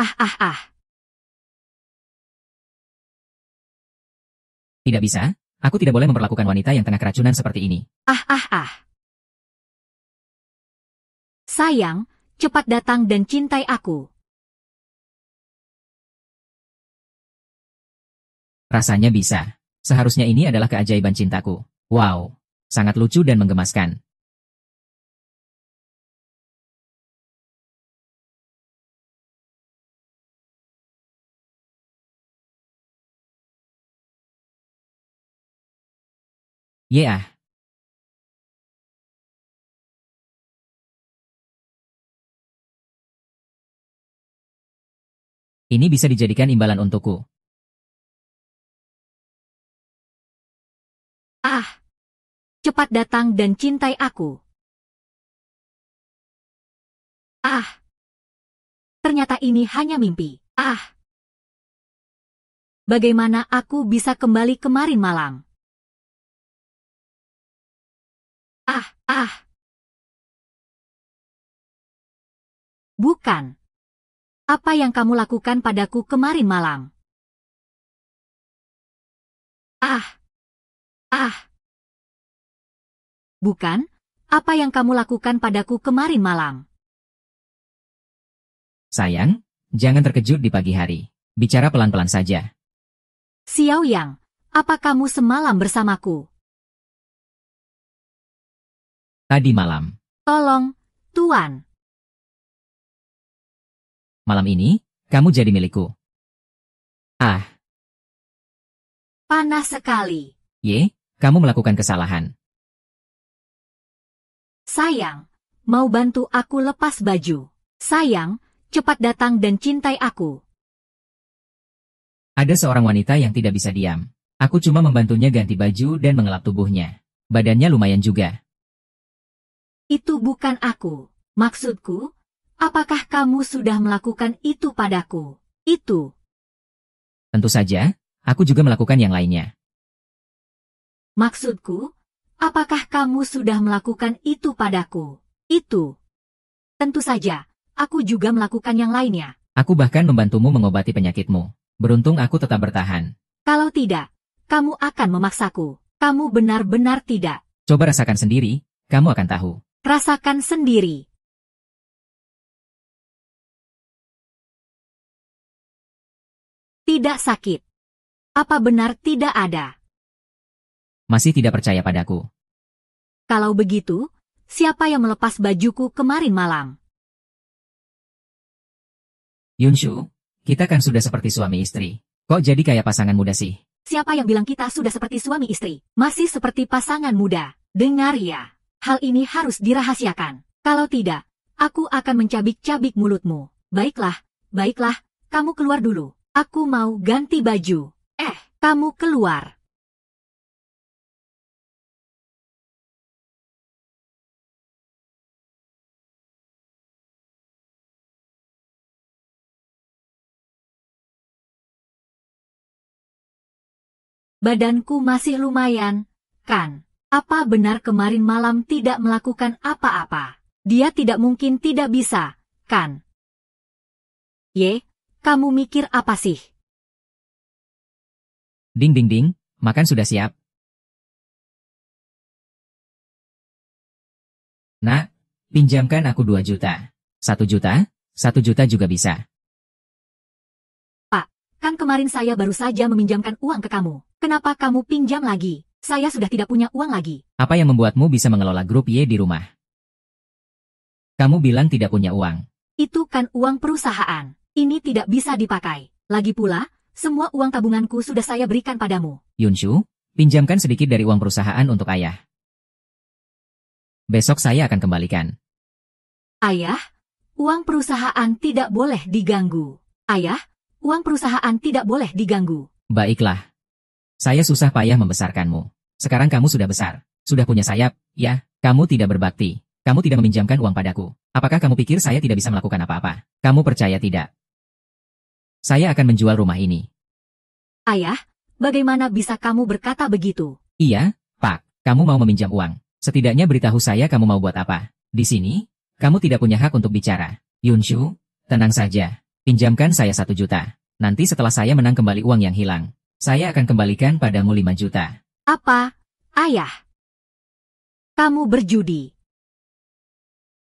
Tidak bisa, aku tidak boleh memperlakukan wanita yang tengah keracunan seperti ini. Sayang, cepat datang dan cintai aku. Rasanya bisa. Seharusnya ini adalah keajaiban cintaku. Wow, sangat lucu dan menggemaskan. Yeah. Ini bisa dijadikan imbalan untukku. Cepat datang dan cintai aku. Ternyata ini hanya mimpi. Bagaimana aku bisa kembali kemarin malam? Bukan. Apa yang kamu lakukan padaku kemarin malam? Bukan. Apa yang kamu lakukan padaku kemarin malam? Sayang, jangan terkejut di pagi hari. Bicara pelan-pelan saja. Xiao Yang, apa kamu semalam bersamaku? Tadi malam. Tolong, Tuan. Malam ini, kamu jadi milikku. Panas sekali. Ye, kamu melakukan kesalahan. Sayang, mau bantu aku lepas baju. Sayang, cepat datang dan cintai aku. Ada seorang wanita yang tidak bisa diam. Aku cuma membantunya ganti baju dan mengelap tubuhnya. Badannya lumayan juga. Itu bukan aku. Maksudku, apakah kamu sudah melakukan itu padaku? Itu. Tentu saja, aku juga melakukan yang lainnya. Maksudku, apakah kamu sudah melakukan itu padaku? Itu. Tentu saja, aku juga melakukan yang lainnya. Aku bahkan membantumu mengobati penyakitmu. Beruntung aku tetap bertahan. Kalau tidak, kamu akan memaksaku. Kamu benar-benar tidak. Coba rasakan sendiri, kamu akan tahu. Rasakan sendiri. Tidak sakit. Apa benar tidak ada? Masih tidak percaya padaku. Kalau begitu, siapa yang melepas bajuku kemarin malam? Yunshu, kita kan sudah seperti suami istri. Kok jadi kayak pasangan muda sih? Siapa yang bilang kita sudah seperti suami istri? Masih seperti pasangan muda. Dengar ya, hal ini harus dirahasiakan. Kalau tidak, aku akan mencabik-cabik mulutmu. Baiklah, baiklah, kamu keluar dulu. Aku mau ganti baju. Kamu keluar. Badanku masih lumayan, kan? Apa benar kemarin malam tidak melakukan apa-apa? Dia tidak mungkin tidak bisa, kan? Ye, kamu mikir apa sih? Ding ding ding, makan sudah siap. Nak, pinjamkan aku 2 juta. 1 juta? 1 juta juga bisa. Kan kemarin saya baru saja meminjamkan uang ke kamu. Kenapa kamu pinjam lagi? Saya sudah tidak punya uang lagi. Apa yang membuatmu bisa mengelola grup Y di rumah? Kamu bilang tidak punya uang. Itu kan uang perusahaan. Ini tidak bisa dipakai. Lagi pula, semua uang tabunganku sudah saya berikan padamu. Yunshu, pinjamkan sedikit dari uang perusahaan untuk ayah. Besok saya akan kembalikan. Ayah, uang perusahaan tidak boleh diganggu. Ayah, uang perusahaan tidak boleh diganggu. Baiklah. Saya susah payah membesarkanmu. Sekarang kamu sudah besar. Sudah punya sayap, ya, kamu tidak berbakti. Kamu tidak meminjamkan uang padaku. Apakah kamu pikir saya tidak bisa melakukan apa-apa? Kamu percaya tidak? Saya akan menjual rumah ini. Ayah, bagaimana bisa kamu berkata begitu? Iya, Pak. Kamu mau meminjam uang. Setidaknya beritahu saya kamu mau buat apa. Di sini, kamu tidak punya hak untuk bicara. Yunshu, tenang saja. Pinjamkan saya 1 juta. Nanti setelah saya menang kembali uang yang hilang, saya akan kembalikan padamu 5 juta. Apa, ayah? Kamu berjudi.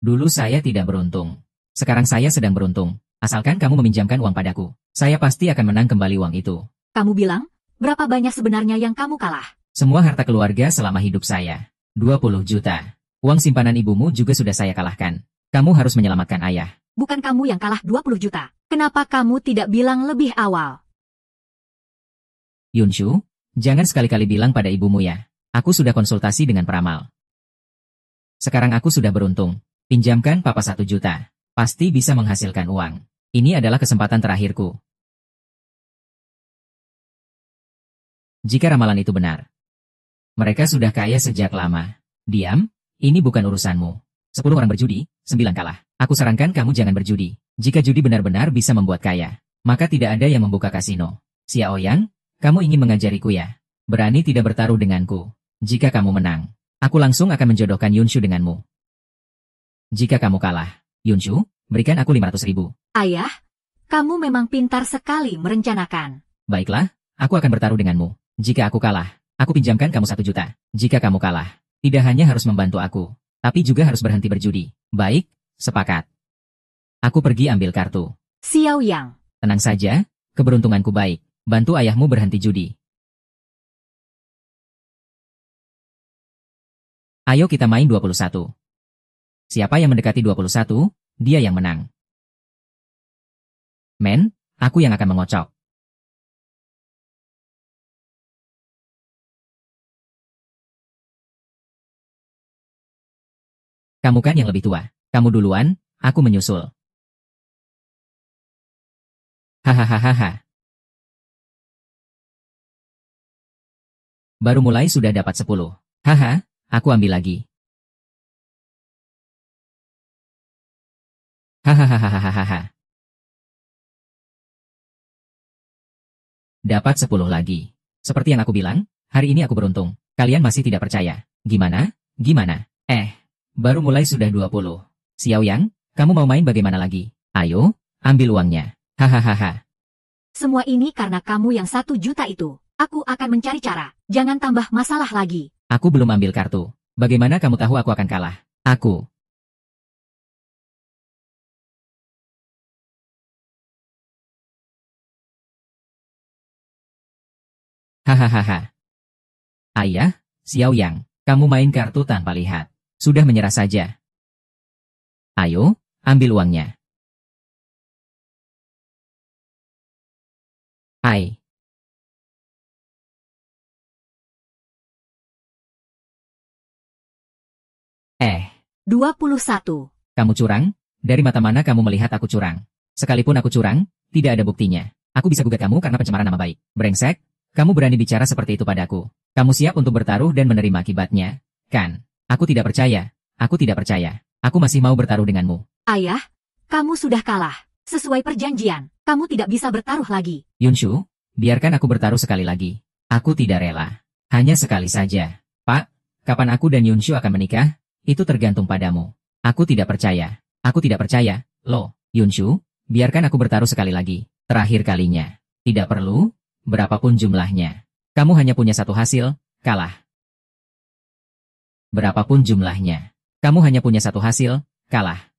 Dulu saya tidak beruntung. Sekarang saya sedang beruntung. Asalkan kamu meminjamkan uang padaku, saya pasti akan menang kembali uang itu. Kamu bilang, berapa banyak sebenarnya yang kamu kalah? Semua harta keluarga selama hidup saya. 20 juta. Uang simpanan ibumu juga sudah saya kalahkan. Kamu harus menyelamatkan ayah. Bukan kamu yang kalah 20 juta. Kenapa kamu tidak bilang lebih awal? Yunshu, jangan sekali-kali bilang pada ibumu ya. Aku sudah konsultasi dengan peramal. Sekarang aku sudah beruntung. Pinjamkan papa 1 juta. Pasti bisa menghasilkan uang. Ini adalah kesempatan terakhirku. Jika ramalan itu benar. Mereka sudah kaya sejak lama. Diam, ini bukan urusanmu. 10 orang berjudi, 9 kalah. Aku sarankan kamu jangan berjudi. Jika judi benar-benar bisa membuat kaya, maka tidak ada yang membuka kasino. Xiaoyang, kamu ingin mengajariku ya? Berani tidak bertaruh denganku. Jika kamu menang, aku langsung akan menjodohkan Yunshu denganmu. Jika kamu kalah, Yunshu, berikan aku 500.000. Ayah, kamu memang pintar sekali merencanakan. Baiklah, aku akan bertaruh denganmu. Jika aku kalah, aku pinjamkan kamu 1 juta. Jika kamu kalah, tidak hanya harus membantu aku, tapi juga harus berhenti berjudi. Baik, sepakat. Aku pergi ambil kartu. Xiaoyang. Tenang saja, keberuntunganku baik. Bantu ayahmu berhenti judi. Ayo kita main 21. Siapa yang mendekati 21, dia yang menang. Men, aku yang akan mengocok. Kamu kan yang lebih tua. Kamu duluan, aku menyusul. Hahaha. Baru mulai sudah dapat 10. Haha, aku ambil lagi. Hahaha. Dapat 10 lagi. Seperti yang aku bilang, hari ini aku beruntung. Kalian masih tidak percaya. Gimana? Gimana? Baru mulai sudah 20. Xiaoyang, kamu mau main bagaimana lagi? Ayo, ambil uangnya. Hahaha. Semua ini karena kamu yang 1 juta itu. Aku akan mencari cara. Jangan tambah masalah lagi. Aku belum ambil kartu. Bagaimana kamu tahu aku akan kalah? Aku. Hahaha. Ayah, Xiaoyang, kamu main kartu tanpa lihat. Sudah menyerah saja. Ayo, ambil uangnya. Hai. Eh, 21. kamu curang? Dari mata mana kamu melihat aku curang? Sekalipun aku curang, tidak ada buktinya. Aku bisa gugat kamu karena pencemaran nama baik. Brengsek, kamu berani bicara seperti itu padaku. Kamu siap untuk bertaruh dan menerima akibatnya, kan? Aku tidak percaya. Aku tidak percaya. Aku masih mau bertaruh denganmu. Ayah, kamu sudah kalah. Sesuai perjanjian, kamu tidak bisa bertaruh lagi. Yunshu, biarkan aku bertaruh sekali lagi. Aku tidak rela. Hanya sekali saja. Pak, kapan aku dan Yunshu akan menikah? Itu tergantung padamu. Aku tidak percaya. Aku tidak percaya. Lo, Yunshu, biarkan aku bertaruh sekali lagi. Terakhir kalinya. Tidak perlu, berapapun jumlahnya. Kamu hanya punya satu hasil, kalah. Berapapun jumlahnya. Kamu hanya punya satu hasil, kalah.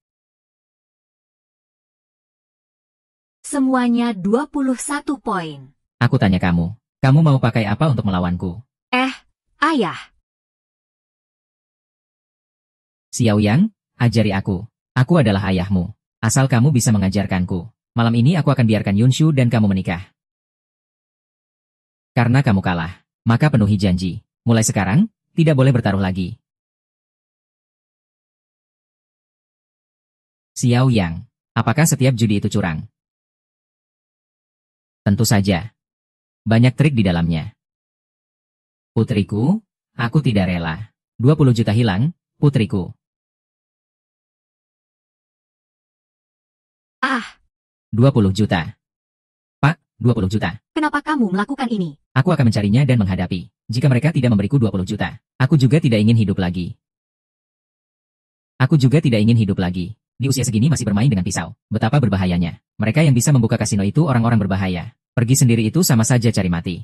Semuanya 21 poin. Aku tanya kamu mau pakai apa untuk melawanku? Ayah. Xiao Yang, ajari aku. Aku adalah ayahmu. Asal kamu bisa mengajarkanku. Malam ini aku akan biarkan Yunshu dan kamu menikah. Karena kamu kalah, maka penuhi janji. Mulai sekarang, tidak boleh bertaruh lagi. Xiao Yang, apakah setiap judi itu curang? Tentu saja. Banyak trik di dalamnya. Putriku, aku tidak rela. 20 juta hilang, putriku. 20 juta. Pak, 20 juta. Kenapa kamu melakukan ini? Aku akan mencarinya dan menghadapi. Jika mereka tidak memberiku 20 juta, aku juga tidak ingin hidup lagi. Aku juga tidak ingin hidup lagi. Di usia segini masih bermain dengan pisau. Betapa berbahayanya. Mereka yang bisa membuka kasino itu orang-orang berbahaya. Pergi sendiri itu sama saja cari mati.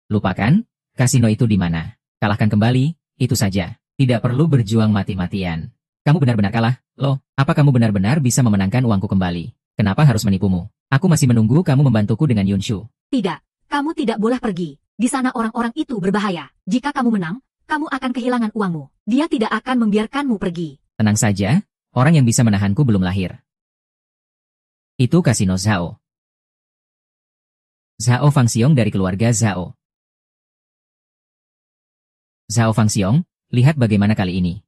Lupakan, kasino itu di mana. Kalahkan kembali, itu saja. Tidak perlu berjuang mati-matian. Kamu benar-benar kalah, loh. Apa kamu benar-benar bisa memenangkan uangku kembali? Kenapa harus menipumu? Aku masih menunggu kamu membantuku dengan Yunshu. Tidak, kamu tidak boleh pergi. Di sana orang-orang itu berbahaya. Jika kamu menang, kamu akan kehilangan uangmu. Dia tidak akan membiarkanmu pergi. Tenang saja, orang yang bisa menahanku belum lahir. Itu kasino Zhao. Zhao Fangxiong dari keluarga Zhao. Zhao Fangxiong, lihat bagaimana kali ini.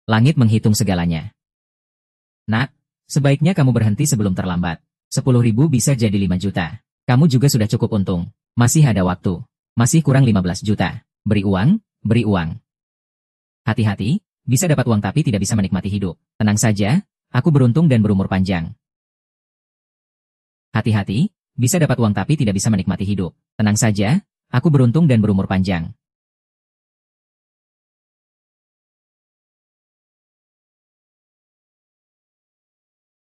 Langit menghitung segalanya. Nak, sebaiknya kamu berhenti sebelum terlambat. 10.000 bisa jadi 5 juta. Kamu juga sudah cukup untung. Masih ada waktu. Masih kurang 15 juta. Beri uang, beri uang. Hati-hati, bisa dapat uang tapi tidak bisa menikmati hidup. Tenang saja, aku beruntung dan berumur panjang. Hati-hati, bisa dapat uang tapi tidak bisa menikmati hidup. Tenang saja, aku beruntung dan berumur panjang.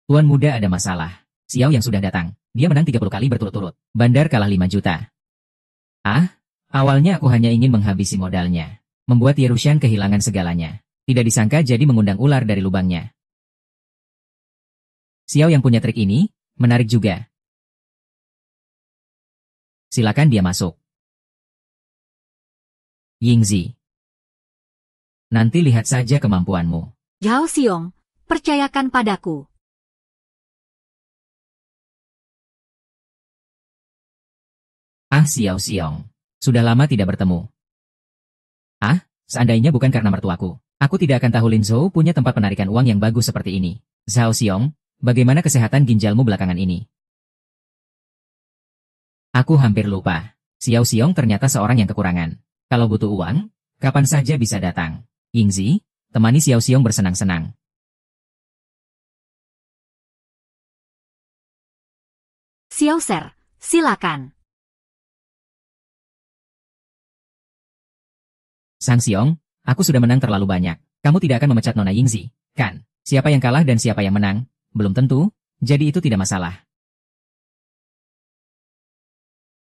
Tuan muda ada masalah. Xiao yang sudah datang. Dia menang 30 kali berturut-turut. Bandar kalah 5 juta. Awalnya aku hanya ingin menghabisi modalnya. Membuat Yerushan kehilangan segalanya. Tidak disangka jadi mengundang ular dari lubangnya. Xiao yang punya trik ini, menarik juga. Silakan dia masuk. Yingzi. Nanti lihat saja kemampuanmu. Zhao Xiong, percayakan padaku. Xiao Xiong. Sudah lama tidak bertemu. Seandainya bukan karena mertuaku, aku tidak akan tahu Lin Zhou punya tempat penarikan uang yang bagus seperti ini. Zhao Xiong, bagaimana kesehatan ginjalmu belakangan ini? Aku hampir lupa. Xiao Xiong ternyata seorang yang kekurangan. Kalau butuh uang, kapan saja bisa datang. Yingzi, temani Xiao Xiong bersenang-senang. Xiao Ser, silakan. Sang Xiong, aku sudah menang terlalu banyak. Kamu tidak akan memecat Nona Yingzi, kan? Siapa yang kalah dan siapa yang menang? Belum tentu, jadi itu tidak masalah.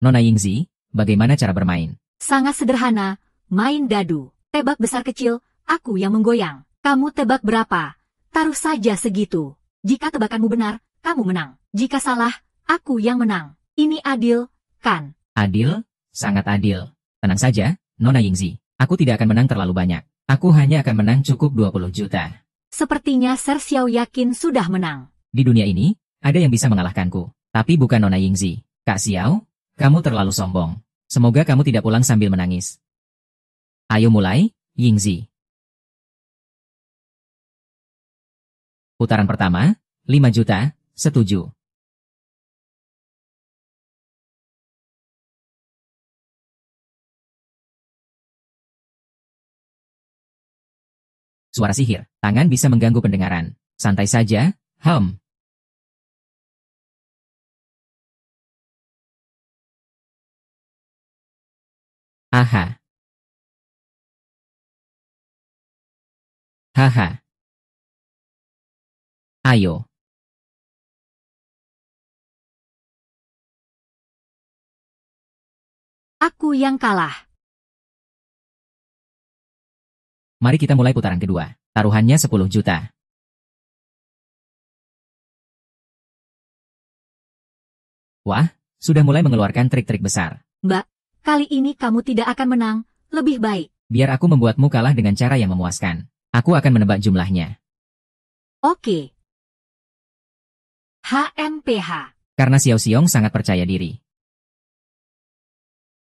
Nona Yingzi, bagaimana cara bermain? Sangat sederhana, main dadu. Tebak besar kecil, aku yang menggoyang. Kamu tebak berapa? Taruh saja segitu. Jika tebakanmu benar, kamu menang. Jika salah, aku yang menang. Ini adil, kan? Adil? Sangat adil. Tenang saja, Nona Yingzi. Aku tidak akan menang terlalu banyak. Aku hanya akan menang cukup 20 juta. Sepertinya Ser Xiao yakin sudah menang. Di dunia ini, ada yang bisa mengalahkanku. Tapi bukan Nona Yingzi. Kak Xiao, kamu terlalu sombong. Semoga kamu tidak pulang sambil menangis. Ayo mulai, Yingzi. Putaran pertama, 5 juta, setuju. Suara sihir, tangan bisa mengganggu pendengaran. Santai saja, Aha. Haha. Ayo. Aku yang kalah. Mari kita mulai putaran kedua. Taruhannya 10 juta. Wah, sudah mulai mengeluarkan trik-trik besar. Mbak, kali ini kamu tidak akan menang. Lebih baik. Biar aku membuatmu kalah dengan cara yang memuaskan. Aku akan menebak jumlahnya. Oke. HMPH. Karena Xiao Xiong sangat percaya diri.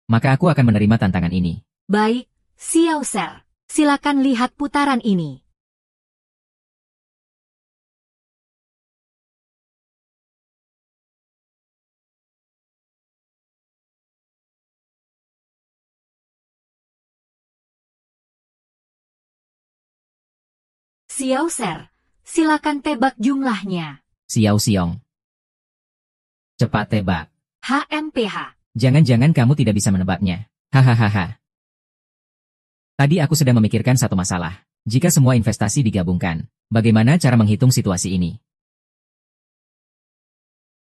Maka aku akan menerima tantangan ini. Baik, Xiao Ser. Silakan lihat putaran ini. Xiao Ser, silakan tebak jumlahnya. Xiao Xiong. Cepat tebak. HMPH. Jangan-jangan kamu tidak bisa menebaknya. Hahaha. Tadi aku sedang memikirkan satu masalah. Jika semua investasi digabungkan, bagaimana cara menghitung situasi ini?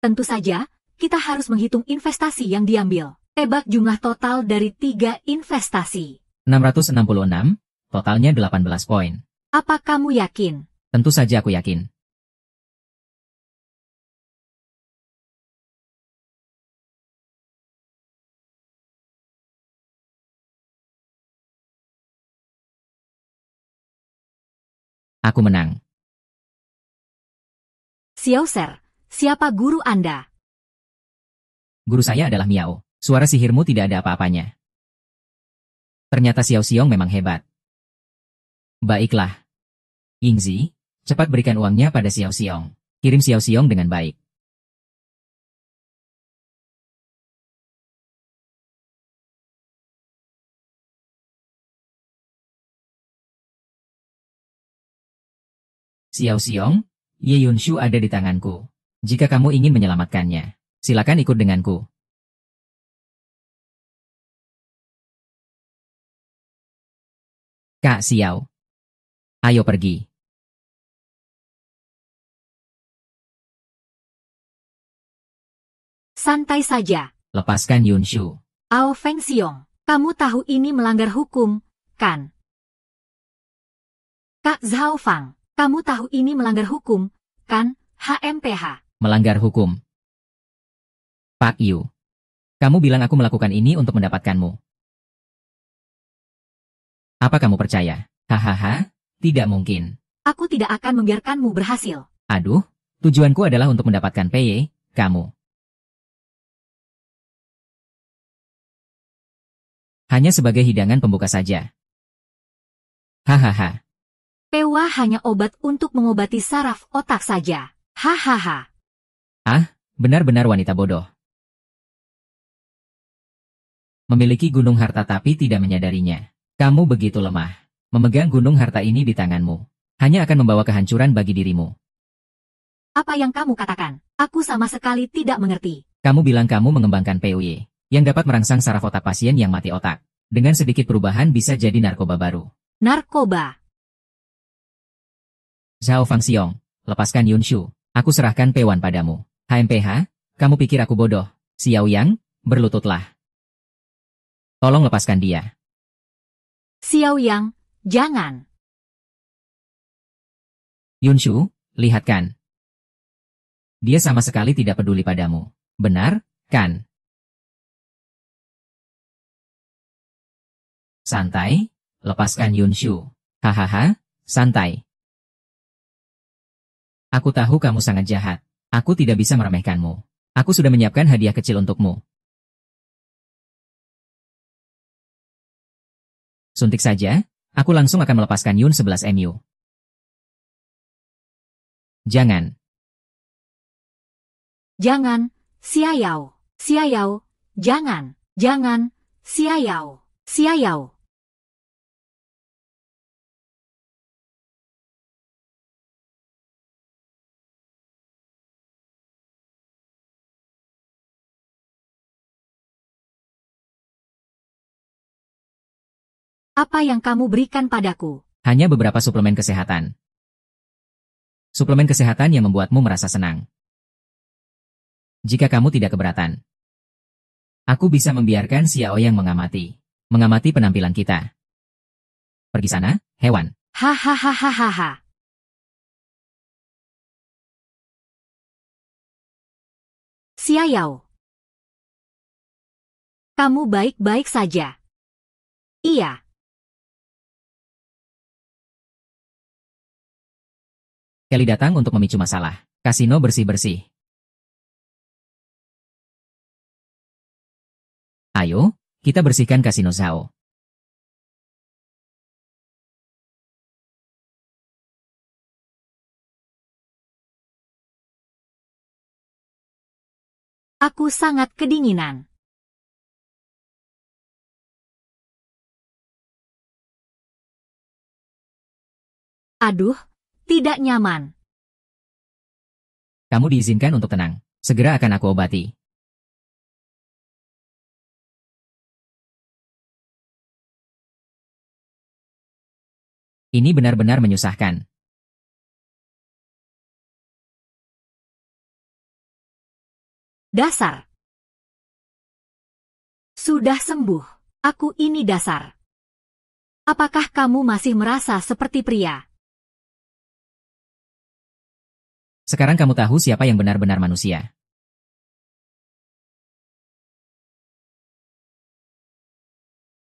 Tentu saja, kita harus menghitung investasi yang diambil. Tebak jumlah total dari 3 investasi. 666, totalnya 18 poin. Apa kamu yakin? Tentu saja aku yakin. Aku menang. Xiao Ser, siapa guru Anda? Guru saya adalah Miao. Suara sihirmu tidak ada apa-apanya. Ternyata Xiao Xiong memang hebat. Baiklah. Yingzi, cepat berikan uangnya pada Xiao Xiong. Kirim Xiao Xiong dengan baik. Xiao Xiong, Ye Yunshu ada di tanganku. Jika kamu ingin menyelamatkannya, silakan ikut denganku. Kak Xiao. Ayo pergi. Santai saja. Lepaskan Yunshu. Ao Feng Xiong, kamu tahu ini melanggar hukum, kan? Kak Zhao Fang, kamu tahu ini melanggar hukum, kan? HMPH. Melanggar hukum. Pak Yu. Kamu bilang aku melakukan ini untuk mendapatkanmu. Apa kamu percaya? Hahaha, tidak mungkin. Aku tidak akan membiarkanmu berhasil. Aduh, tujuanku adalah untuk mendapatkan PY, kamu. Hanya sebagai hidangan pembuka saja. Hahaha. Pewa hanya obat untuk mengobati saraf otak saja. Hahaha. Ah, benar-benar wanita bodoh. Memiliki gunung harta tapi tidak menyadarinya. Kamu begitu lemah. Memegang gunung harta ini di tanganmu. Hanya akan membawa kehancuran bagi dirimu. Apa yang kamu katakan? Aku sama sekali tidak mengerti. Kamu bilang kamu mengembangkan POY, yang dapat merangsang saraf otak pasien yang mati otak. Dengan sedikit perubahan bisa jadi narkoba baru. Narkoba. Zhao Fangxiong, lepaskan Yunshu. Aku serahkan Pewan padamu. HMPH, kamu pikir aku bodoh? Xiao Yang, berlututlah. Tolong lepaskan dia. Xiao Yang, jangan. Yunshu, lihatkan. Dia sama sekali tidak peduli padamu. Benar, kan? Santai, lepaskan Yunshu. Hahaha, santai. Aku tahu kamu sangat jahat. Aku tidak bisa meremehkanmu. Aku sudah menyiapkan hadiah kecil untukmu. Suntik saja, aku langsung akan melepaskan Yun 11 MU. Jangan. Jangan, Xiao. Xiao, jangan. Jangan, Xiao. Xiao. Apa yang kamu berikan padaku? Hanya beberapa suplemen kesehatan. Suplemen kesehatan yang membuatmu merasa senang. Jika kamu tidak keberatan, aku bisa membiarkan Xiao yang mengamati penampilan kita. Pergi sana, hewan. Hahaha. Xiao. Kamu baik-baik saja. Iya. Kelly datang untuk memicu masalah. Kasino bersih-bersih. Ayo, kita bersihkan kasino Zhao. Aku sangat kedinginan. Aduh, tidak nyaman. Kamu diizinkan untuk tenang. Segera akan aku obati. Ini benar-benar menyusahkan. Dasar. Sudah sembuh. Aku ini dasar. Apakah kamu masih merasa seperti pria? Sekarang kamu tahu siapa yang benar-benar manusia.